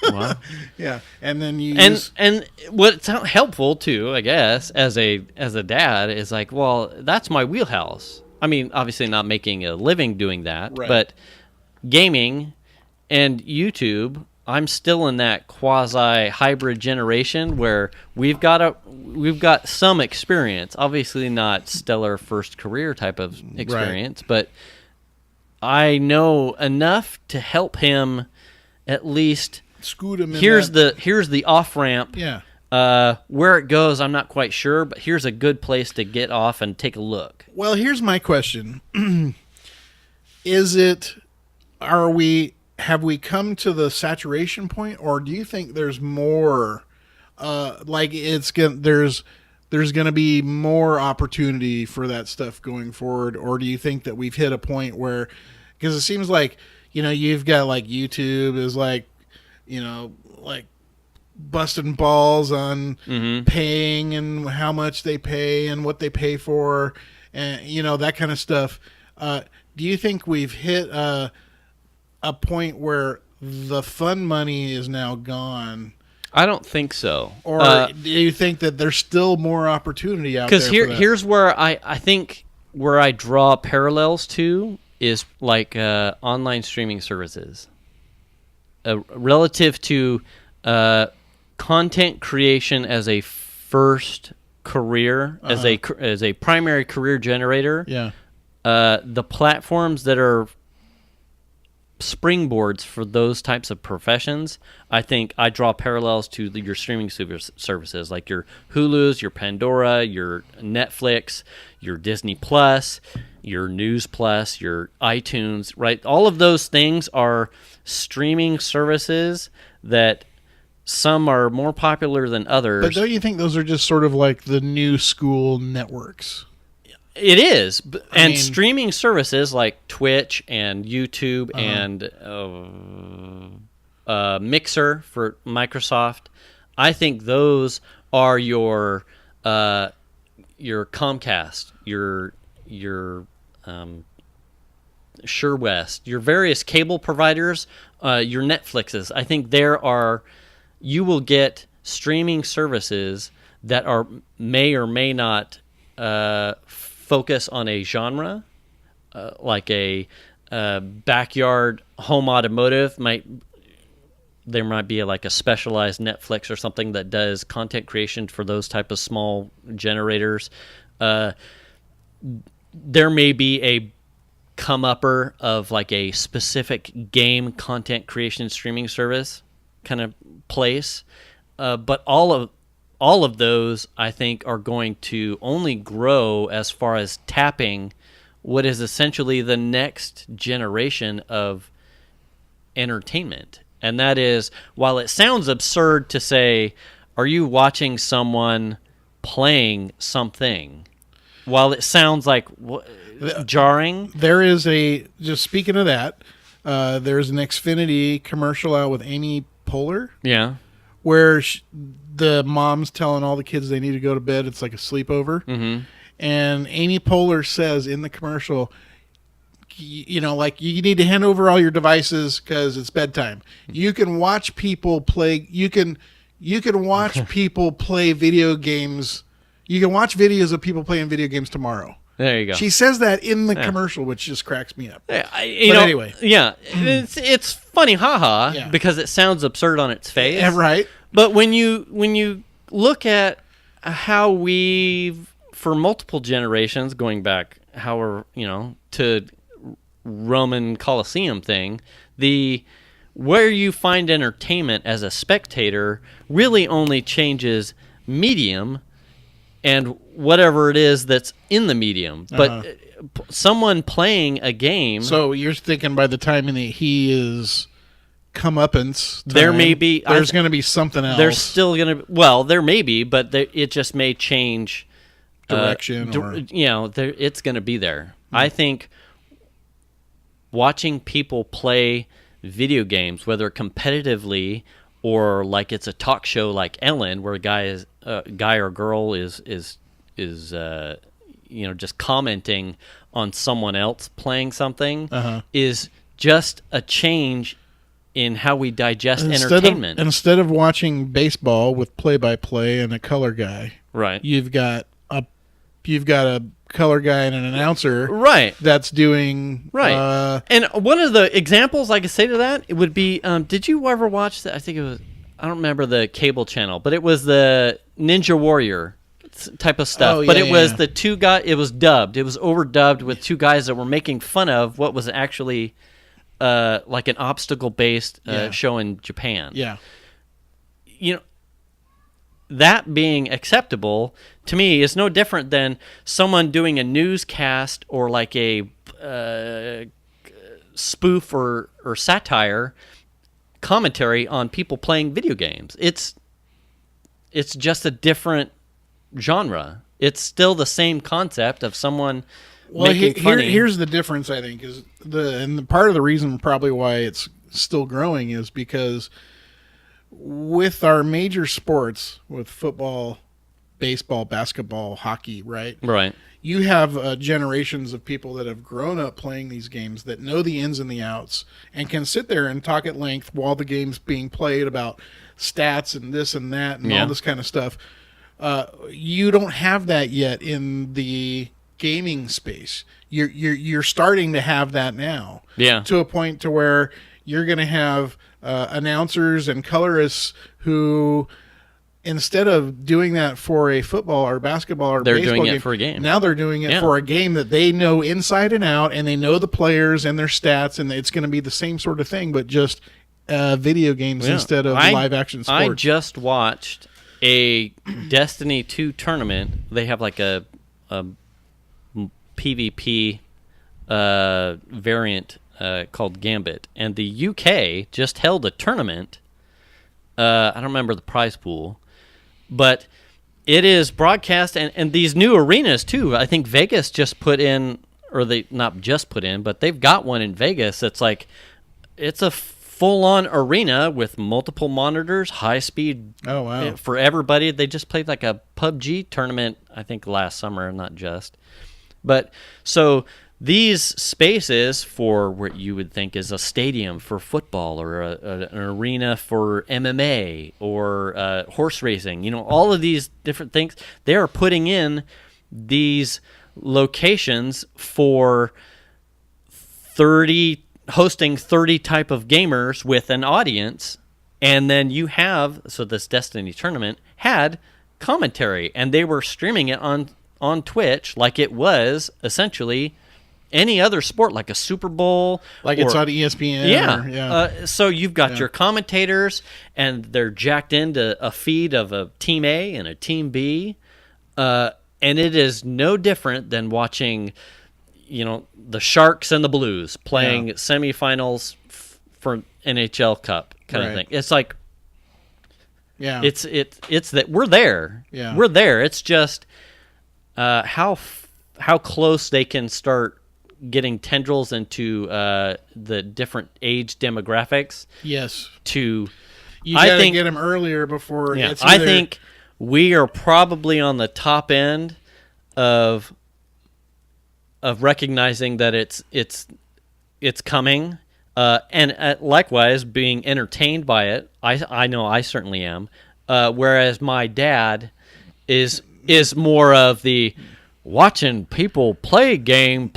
Well. Yeah. And then you and what's helpful too, I guess, as a dad is like, well, that's my wheelhouse. I mean, obviously not making a living doing that, right. But gaming and YouTube, I'm still in that quasi hybrid generation where we've got some experience, obviously not stellar first career type of experience, right. But I know enough to help him at least scoot him. Here's the off ramp. Yeah. Where it goes, I'm not quite sure, but here's a good place to get off and take a look. Well, here's my question: have we come to the saturation point, or do you think there's more? There's going to be more opportunity for that stuff going forward, or do you think that we've hit a point where, because it seems like you've got like YouTube is like like busting balls on Mm-hmm. paying and how much they pay and what they pay for, and that kind of stuff. Do you think we've hit a point where the fun money is now gone? I don't think so. Or do you think that there's still more opportunity out there? Because here's where I think where I draw parallels to is like online streaming services. Relative to content creation as a first career, as a primary career generator. Yeah. The platforms that are springboards for those types of professions, I think I draw parallels to your streaming services, like your Hulu's, your Pandora, your Netflix, your Disney Plus, your News Plus, your iTunes, right? All of those things are streaming services that some are more popular than others. But don't you think those are just sort of like the new school networks? It is. And streaming services like Twitch and YouTube and Mixer for Microsoft, I think those are your Comcast, your SureWest, your various cable providers, your Netflixes. I think you will get streaming services that may or may not focus on a genre, like a backyard home automotive. There might be like a specialized Netflix or something that does content creation for those type of small generators. There may be a come-upper of like a specific game content creation streaming service kind of place, but all of those, I think, are going to only grow as far as tapping what is essentially the next generation of entertainment. And that is, while it sounds absurd to say, are you watching someone playing something? While it sounds like jarring. There is just speaking of that, there's an Xfinity commercial out with Amy Poehler. Yeah. Where the mom's telling all the kids they need to go to bed. It's like a sleepover. Mm-hmm. And Amy Poehler says in the commercial, like you need to hand over all your devices because it's bedtime. You can watch people play. You can watch people play video games. You can watch videos of people playing video games tomorrow. There you go. She says that in the commercial, which just cracks me up. Anyway, yeah, it's funny, haha, because it sounds absurd on its face. Yeah, right. But when you look at how we've, for multiple generations, going back to Roman Colosseum thing, where you find entertainment as a spectator really only changes medium and whatever it is that's in the medium. But someone playing a game... So you're thinking by the time that he is comeuppance time, there may be... There's going to be something else. There's still going to... Well, there may be, but it just may change... Direction. It's going to be there. I think watching people play video games, whether competitively or like it's a talk show like Ellen, where a guy or girl is just commenting on someone else playing something, is just a change in how we digest entertainment. Instead of watching baseball with play-by-play and a color guy, right? You've got a color guy and an announcer, right? That's doing right. And one of the examples I could say to that, it would be, did you ever watch I think it was, I don't remember the cable channel, but it was the Ninja Warrior type of stuff. Oh, but it was the two guys. It was dubbed. It was overdubbed with two guys that were making fun of what was actually like an obstacle-based show in Japan. Yeah. That being acceptable to me is no different than someone doing a newscast or like a spoof or satire commentary on people playing video games. It's just a different genre. It's still the same concept of someone making funny. Here's the difference, I think, is the part of the reason probably why it's still growing is because with our major sports, with football, baseball, basketball, hockey, right? Right. You have generations of people that have grown up playing these games that know the ins and the outs and can sit there and talk at length while the game's being played about stats and this and that and all this kind of stuff. You don't have that yet in the gaming space. You're starting to have that now. Yeah. To a point to where you're going to have announcers and colorists who, instead of doing that for a football or basketball or they're baseball doing game, it for a game. Now they're doing it for a game that they know inside and out, and they know the players and their stats, and it's going to be the same sort of thing, but just video games instead of live action sports. I just watched a Destiny 2 tournament. They have like a PvP variant called Gambit, and the UK just held a tournament. I don't remember the prize pool, but it is broadcast, and these new arenas too. I think Vegas just put in, or they not just put in, but they've got one in Vegas. It's a full-on arena with multiple monitors, high speed. Oh wow! For everybody. They just played like a PUBG tournament, I think last summer, not just. But so these spaces for what you would think is a stadium for football or an arena for MMA or horse racing, all of these different things, they are putting in these locations for hosting 30 type of gamers with an audience. And then this Destiny tournament had commentary, and they were streaming it on Twitch like it was essentially any other sport, like a Super Bowl. It's on ESPN. Yeah. So you've got your commentators, and they're jacked into a feed of a Team A and a Team B. And it is no different than watching, the Sharks and the Blues playing semifinals for NHL Cup kind of thing. It's like, it's that we're there. Yeah. We're there. It's just how close they can start getting tendrils into the different age demographics. Yes. You got to get them earlier before. Yeah, I think we are probably on the top end of recognizing that it's coming, and likewise being entertained by it. I know I certainly am. Whereas my dad is more of the watching people play a game.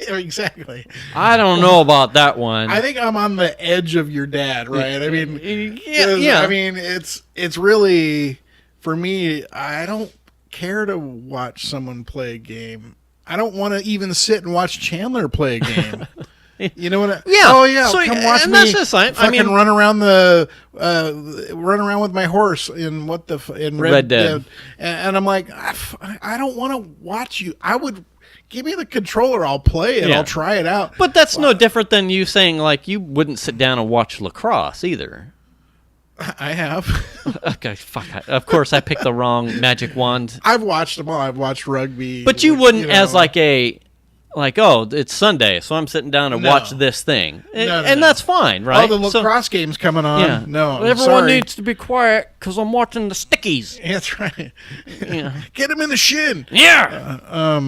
Exactly. I don't know about that one. I think I'm on the edge of your dad, right? I mean, yeah. I mean, it's really, for me, I don't care to watch someone play a game. I don't want to even sit and watch Chandler play a game. You know what? Oh yeah. So, come watch me. That's just fine. Run around with my horse in Red Dead. And I'm like, I don't want to watch you. I would give me the controller. I'll play it. I'll try it out. But that's no different than you saying like you wouldn't sit down and watch lacrosse either. I have. Okay, fuck. Of course, I picked the wrong magic wand. I've watched them all. I've watched rugby. But you wouldn't as it's Sunday, so I'm sitting down and watch this thing. And that's fine, right? Oh, the lacrosse game's coming on. Yeah. No, everyone needs to be quiet because I'm watching the Stickies. That's right. Get him in the shin. Yeah.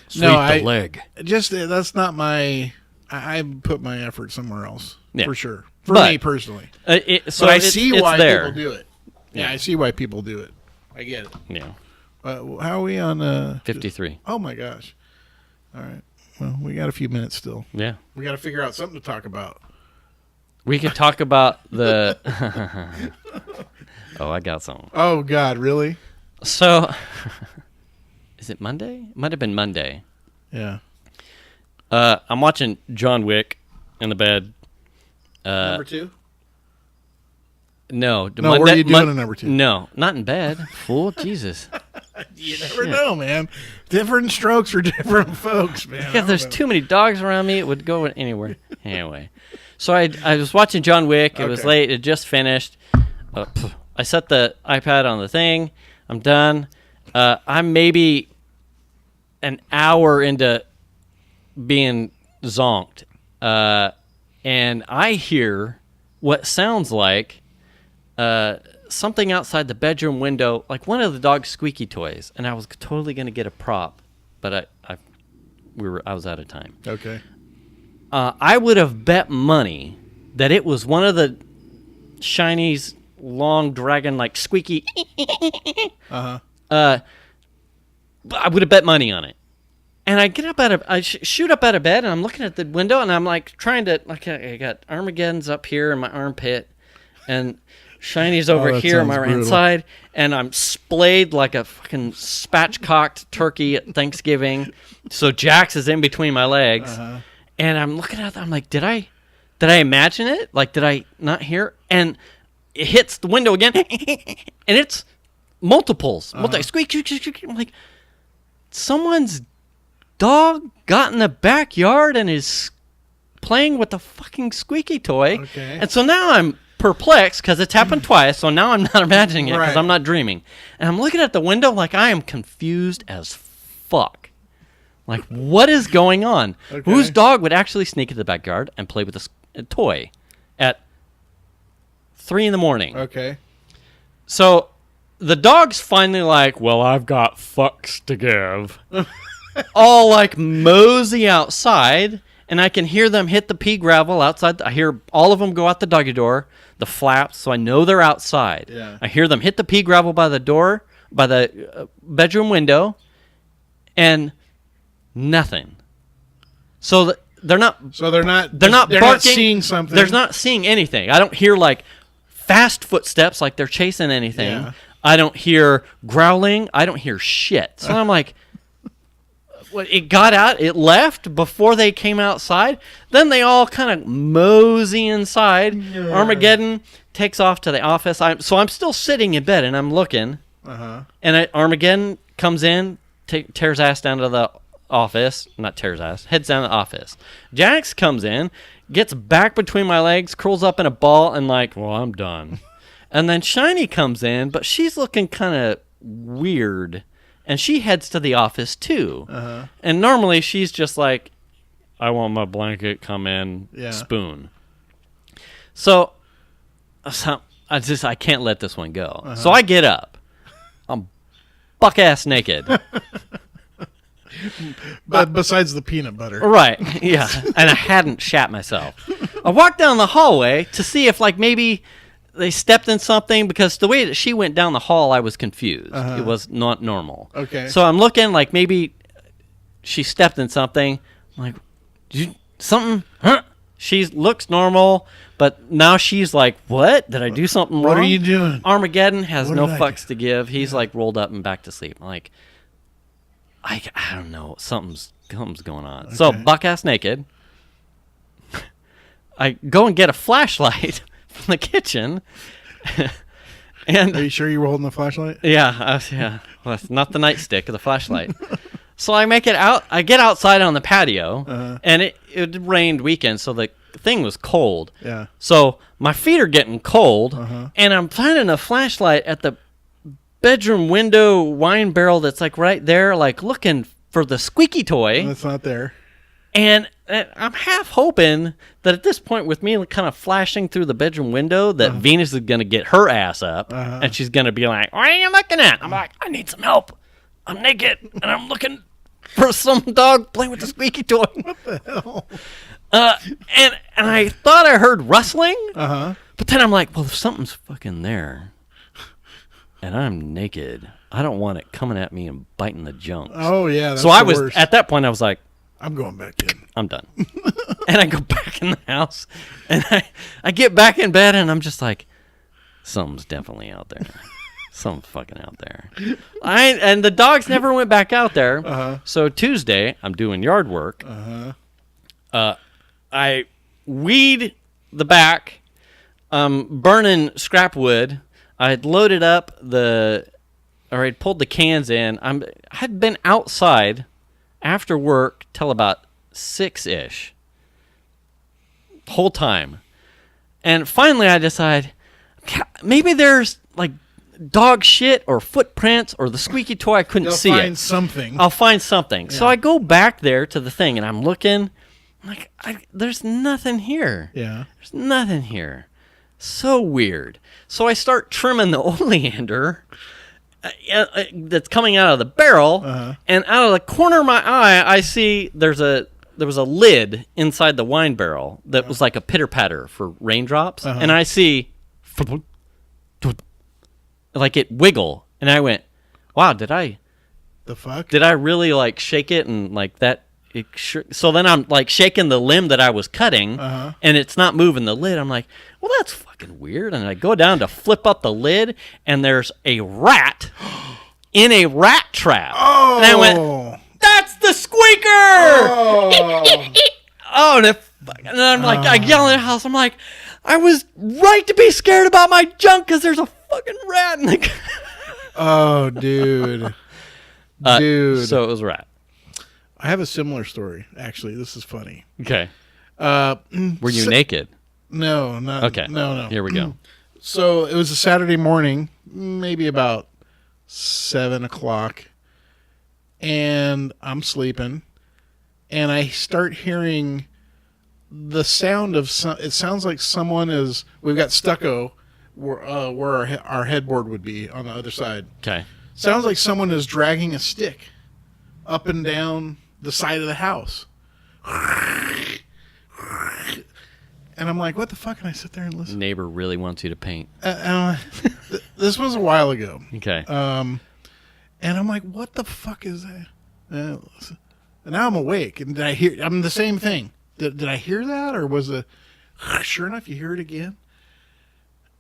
Sweep the leg. That's not my... I put my effort somewhere else, for sure. For me personally. So I see why people do it. Yeah, I see why people do it. I get it. Yeah. How are we on... 53. Oh, my gosh. All right. Well, we got a few minutes still. Yeah. We got to figure out something to talk about. We could talk about the... Oh, I got something. Oh, God, really? So, is it Monday? It might have been Monday. Yeah. I'm watching John Wick in the bed. Number 2? No. What are you doing in number 2? No, not in bed. Fool, Jesus. You never know, man. Different strokes for different folks, man. Yeah, there's too many dogs around me. It would go anywhere. Anyway. So I was watching John Wick. It was late. It just finished. I set the iPad on the thing. I'm done. I'm maybe an hour into being zonked. And I hear what sounds like something outside the bedroom window, like one of the dog's squeaky toys, and I was totally going to get a prop, but I was out of time. Okay. I would have bet money that it was one of the Shiny's long dragon like squeaky. I would have bet money on it. And I get up I shoot up out of bed, and I'm looking at the window, and I'm like trying to, like, I got Armageddon's up here in my armpit, and Shiny's over here on my right side, and I'm splayed like a fucking spatchcocked turkey at Thanksgiving. So Jax is in between my legs, and I'm looking at them. I'm like, did I imagine it? Like, did I not hear? And it hits the window again, and it's multiples. Squeak, squeak, squeak. I'm like, someone's dog got in the backyard and is playing with the fucking squeaky toy. Okay. And so now I'm perplexed because it's happened twice, so now I'm not imagining it because I'm not dreaming. And I'm looking at the window like I am confused as fuck. Like, what is going on? Okay. Whose dog would actually sneak into the backyard and play with a toy at 3 a.m? Okay. So the dog's finally like, well, I've got fucks to give. All like mosey outside, and I can hear them hit the pea gravel outside. I hear all of them go out the doggy door, the flaps, so I know they're outside. Yeah. I hear them hit the pea gravel by the door, by the bedroom window, and nothing. So they're not. So they're not barking. Not seeing something. They're not seeing anything. I don't hear like fast footsteps like they're chasing anything. Yeah. I don't hear growling. I don't hear shit. So I'm like, it got out. It left before they came outside. Then they all kind of mosey inside. Yeah. Armageddon takes off to the office. So I'm still sitting in bed and I'm looking. And Armageddon comes in, tears ass down to the office. Not tears ass. Heads down to the office. Jax comes in, gets back between my legs, curls up in a ball, and like, well, I'm done. And then Shiny comes in, but she's looking kind of weird. And she heads to the office, too. And normally she's just like, I want my blanket, come in, spoon. So I can't let this one go. So I get up. I'm buck-ass naked. But besides the peanut butter. Right, yeah. And I hadn't shat myself. I walked down the hallway to see if, like, maybe they stepped in something, because the way that she went down the hall, I was confused. It was not normal. Okay. So I'm looking like maybe she stepped in something. I'm like, something? Huh? She looks normal, but now she's like, what? Did I do something wrong? What are you doing? Armageddon has no fucks to give. He's like rolled up and back to sleep. I'm like, I don't know. Something's going on. Okay. So buck-ass naked. I go and get a flashlight from the kitchen. And are you sure you were holding the flashlight? Yeah, well, not the nightstick, the flashlight. So I make it out. I get outside on the patio, and it rained weekend, so the thing was cold. Yeah. So my feet are getting cold, and I'm finding a flashlight at the bedroom window wine barrel that's like right there, like looking for the squeaky toy. That's not there. And I'm half hoping that at this point, with me kind of flashing through the bedroom window, that Venus is going to get her ass up, and she's going to be like, what are you looking at? I'm like, I need some help. I'm naked, and I'm looking for some dog playing with the squeaky toy. What the hell? And I thought I heard rustling, but then I'm like, well, if something's fucking there, and I'm naked, I don't want it coming at me and biting the junk. Oh, yeah. That's so I was, at that point, I was like, I'm going back in. I'm done. And I go back in the house, and I get back in bed, and I'm just like, something's definitely out there. Something's fucking out there. And the dogs never went back out there. So Tuesday, I'm doing yard work. I weed the back, burning scrap wood. I had loaded up I'd pulled the cans in. I had been outside after work till about 6-ish. Whole time. And finally I decide, maybe there's like dog shit or footprints or the squeaky toy. I couldn't see it. I'll find something. Yeah. So I go back there to the thing and I'm looking. I'm like, there's nothing here. Yeah. There's nothing here. So weird. So I start trimming the oleander that's coming out of the barrel, and out of the corner of my eye, I see there was a lid inside the wine barrel that was like a pitter patter for raindrops, and I see like it wiggle, and I went, "Wow, did I really like shake it and like that?" So then I'm like shaking the limb that I was cutting, and it's not moving the lid. I'm like, well, that's fucking weird. And I go down to flip up the lid, and there's a rat in a rat trap. Oh. And I went, that's the squeaker! Oh, and I'm like, I yell in the house. I'm like, I was right to be scared about my junk because there's a fucking rat in the... Oh, dude. Dude. So it was a rat. I have a similar story, actually. This is funny. Okay. Were you naked? No, not. Okay. No. Here we go. So it was a Saturday morning, maybe about 7 o'clock, and I'm sleeping, and I start hearing the sound of it sounds like someone is. We've got stucco where our headboard would be on the other side. Okay. Sounds like someone is dragging a stick up and down the side of the house. And I'm like, what the fuck? And I sit there and listen. Neighbor really wants you to paint. This was a while ago. Okay. And I'm like, what the fuck is that? And now I'm awake. And I'm the same thing. Did I hear that? Or was it, sure enough, you hear it again?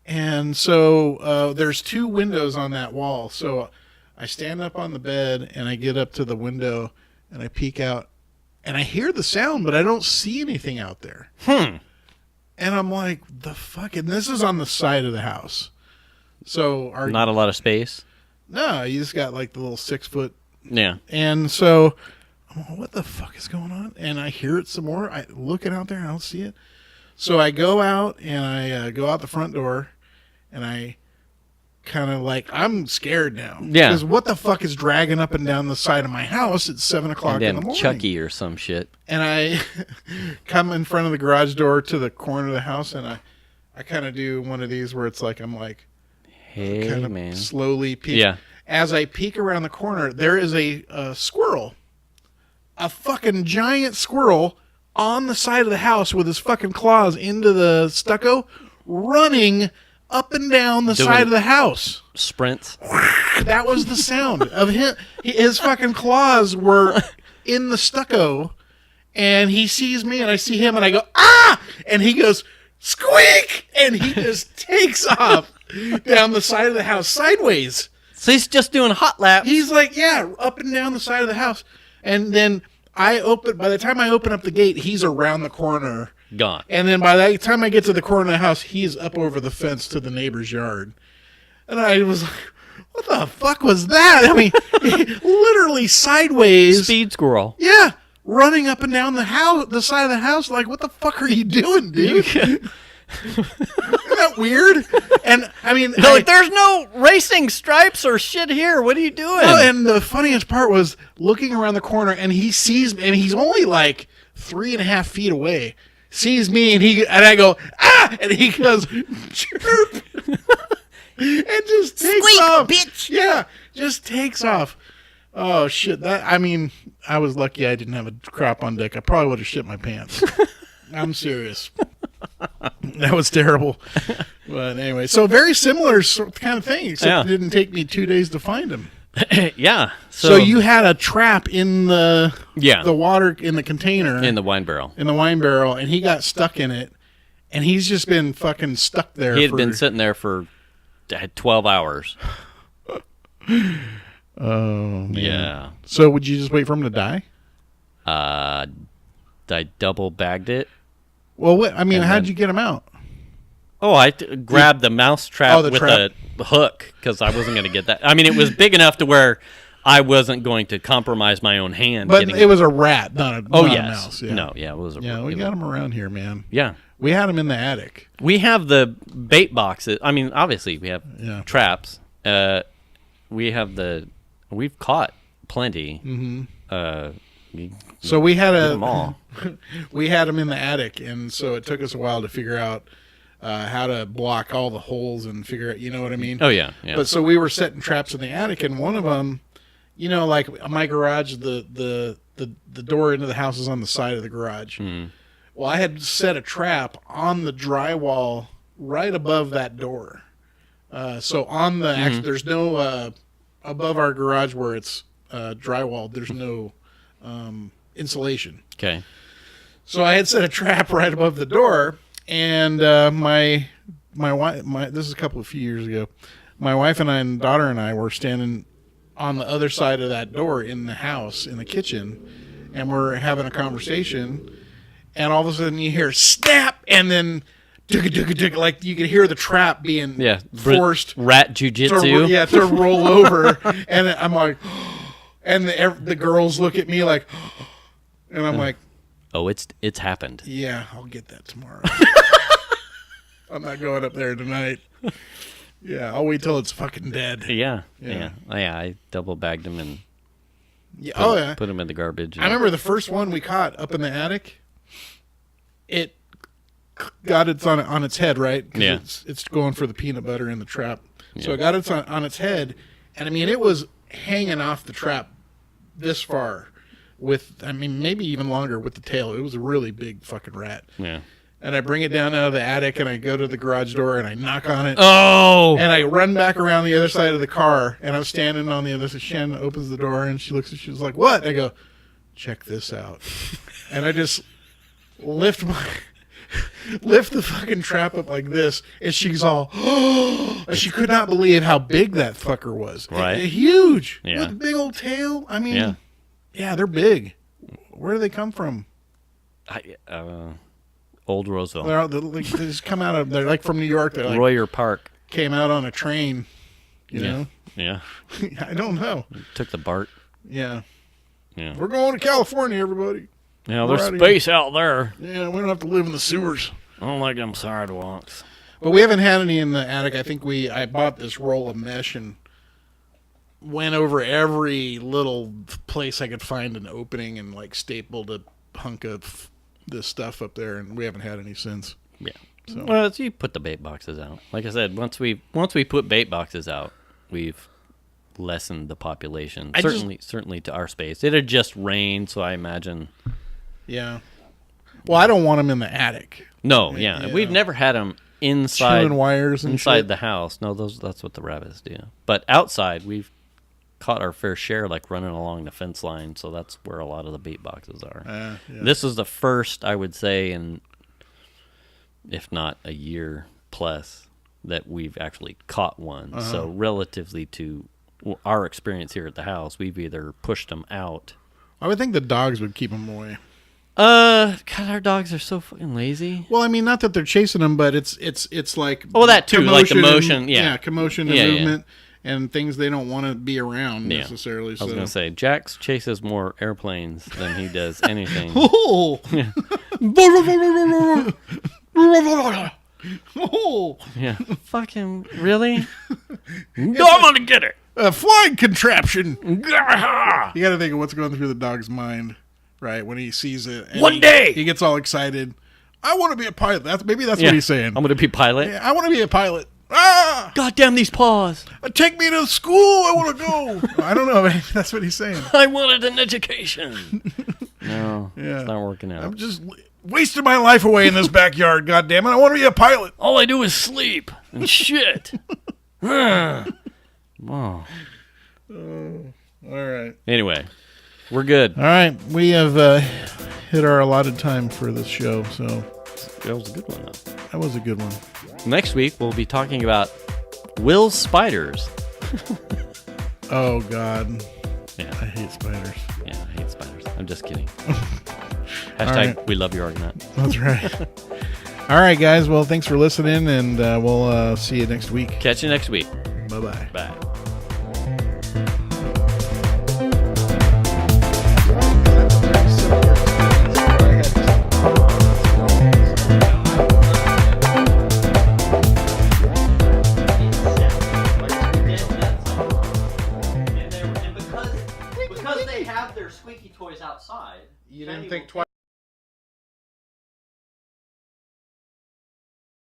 And so there's 2 windows on that wall. So I stand up on the bed and I get up to the window and I peek out and I hear the sound, but I don't see anything out there. And I'm like, the fuck? And this is on the side of the house. So not a lot of space? No, you just got like the little 6-foot. Yeah. And so I'm like, what the fuck is going on? And I hear it some more. I looking out there and I don't see it. So I go out and I go out the front door and I kind of like, I'm scared now. Yeah. Because what the fuck is dragging up and down the side of my house at 7 o'clock in the morning? Chucky or some shit. And I come in front of the garage door to the corner of the house and I kind of do one of these where it's like, I'm like, hey, kind of man. slowly peek. Yeah. As I peek around the corner, there is a squirrel. A fucking giant squirrel on the side of the house with his fucking claws into the stucco, running up and down the side of the house. Sprints. That was the sound of him. His fucking claws were in the stucco, and he sees me, and I see him, and I go, ah! And he goes, squeak! And he just takes off down the side of the house sideways. So he's just doing hot laps. He's like, yeah, up and down the side of the house. And then by the time I open up the gate, he's around the corner. Gone. And then by the time I get to the corner of the house, he's up over the fence to the neighbor's yard. And I was like, what the fuck was that? I mean, literally sideways. Speed squirrel. Yeah. Running up and down the side of the house. Like, what the fuck are you doing, dude? Isn't that weird? And I mean, like, there's no racing stripes or shit here. What are you doing? No, and the funniest part was looking around the corner, and he sees me, and he's only like 3.5 feet away. Sees me, and I go, ah, and he goes, chirp, and just takes Squeak, off, bitch. Yeah, just takes off. Oh shit! I mean, I was lucky I didn't have a crop on deck. I probably would have shit my pants. I'm serious. That was terrible. But anyway, so very similar kind of thing, except it didn't take me 2 days to find him. Yeah. So you had a trap in the water in the container. In the wine barrel. In the wine barrel, and he got stuck in it, and he's just been fucking stuck there. He had been sitting there for 12 hours. Oh, man. Yeah. So would you just wait for him to die? I double bagged it. Well, how'd you get him out? Oh, I grabbed the mouse trap with trap. a hook because I wasn't going to get that. I mean, it was big enough to where I wasn't going to compromise my own hand. But it was a rat, not a mouse. Yeah. No, yeah, it was a rat. Yeah, we got him around here, man. Yeah. We had him in the attic. We have the bait boxes. I mean, obviously, we have traps. We've caught plenty. Mm-hmm. So we had them all. We had him in the attic, and so it took us a while to figure out. how to block all the holes and figure out, you know what I mean? Oh, yeah. But so we were setting traps in the attic, and one of them, you know, like my garage, the door into the house is on the side of the garage. Mm. Well, I had set a trap on the drywall right above that door. So on the actually, there's no above our garage where it's drywall. There's no insulation. Okay. So I had set a trap right above the door, and my wife, this is a few years ago. My wife and daughter and I were standing on the other side of that door in the house in the kitchen, and we're having a conversation, and all of a sudden you hear snap, and then like you could hear the trap being forced rat jujitsu to roll over, and I'm like, and the girls look at me like, and I'm like, oh, it's happened. Yeah, I'll get that tomorrow. I'm not going up there tonight. Yeah, I'll wait till it's fucking dead. Yeah. I double bagged them and put them in the garbage. I remember the first one we caught up in the attic. It got its on its head, right? Yeah. It's going for the peanut butter in the trap. Yeah. So it got its on its head, and I mean it was hanging off the trap this far. Maybe even longer with the tail. It was a really big fucking rat. Yeah. And I bring it down out of the attic, and I go to the garage door, and I knock on it. Oh! And I run back around the other side of the car, and I'm standing on the other side. Shannon opens the door, and she looks, and she's like, "What?" I go, "Check this out." And I just lift the fucking trap up like this, and she's all, and she could not believe how big that fucker was. Right. Huge. Yeah. With a big old tail. I mean... Yeah, they're big. Where do they come from? Old Roseville. They just come out of. They're like from New York. They're like Royer Park. Came out on a train. You know. Yeah. I don't know. Took the BART. Yeah. Yeah. We're going to California, everybody. Yeah, there's space out there. Yeah, we don't have to live in the sewers. I don't like them sidewalks. But we haven't had any in the attic. I think I bought this roll of mesh and went over every little place I could find an opening and like stapled a hunk of this stuff up there, and we haven't had any since. Yeah. So. Well, you put the bait boxes out. Like I said, once we put bait boxes out, we've lessened the population. Certainly to our space. It had just rained, so I imagine. Yeah. Well, I don't want them in the attic. No, yeah. We've never had them inside chewing wires and inside shit. The house. No, that's what the rabbits do. But outside, we've caught our fair share, like running along the fence line, so that's where a lot of the bait boxes are. Yeah. This is the first, I would say, in if not a year plus, that we've actually caught one. So relatively to our experience here at the house, we've either pushed them out. I would think the dogs would keep them away. God, our dogs are so fucking lazy. Well, I mean, not that they're chasing them, but it's like that too, like commotion, commotion and movement. And things they don't want to be around necessarily. I was going to say, Jax chases more airplanes than he does anything. Oh! Yeah. Fucking, really? I'm going to get it. A flying contraption. You got to think of what's going through the dog's mind, right? When he sees it. One day! He gets all excited. I want to be a pilot. Maybe that's what he's saying. I'm going to be pilot. Yeah, I want to be a pilot. Ah! God damn these paws. Take me to school. I want to go. I don't know. That's what he's saying. I wanted an education. No, it's not working out. I'm just wasting my life away in this backyard. God damn it. I want to be a pilot. All I do is sleep and shit. Wow. All right. Anyway, we're good. All right. We have hit our allotted time for this show. So that was a good one, though. That was a good one. Next week, we'll be talking about Will's spiders. Oh, God. Yeah. I hate spiders. Yeah, I hate spiders. I'm just kidding. Hashtag we love your argument. That's right. All right, guys. Well, thanks for listening, and we'll see you next week. Catch you next week. Bye-bye. Bye. Because they have their squeaky toys outside. You didn't think twice.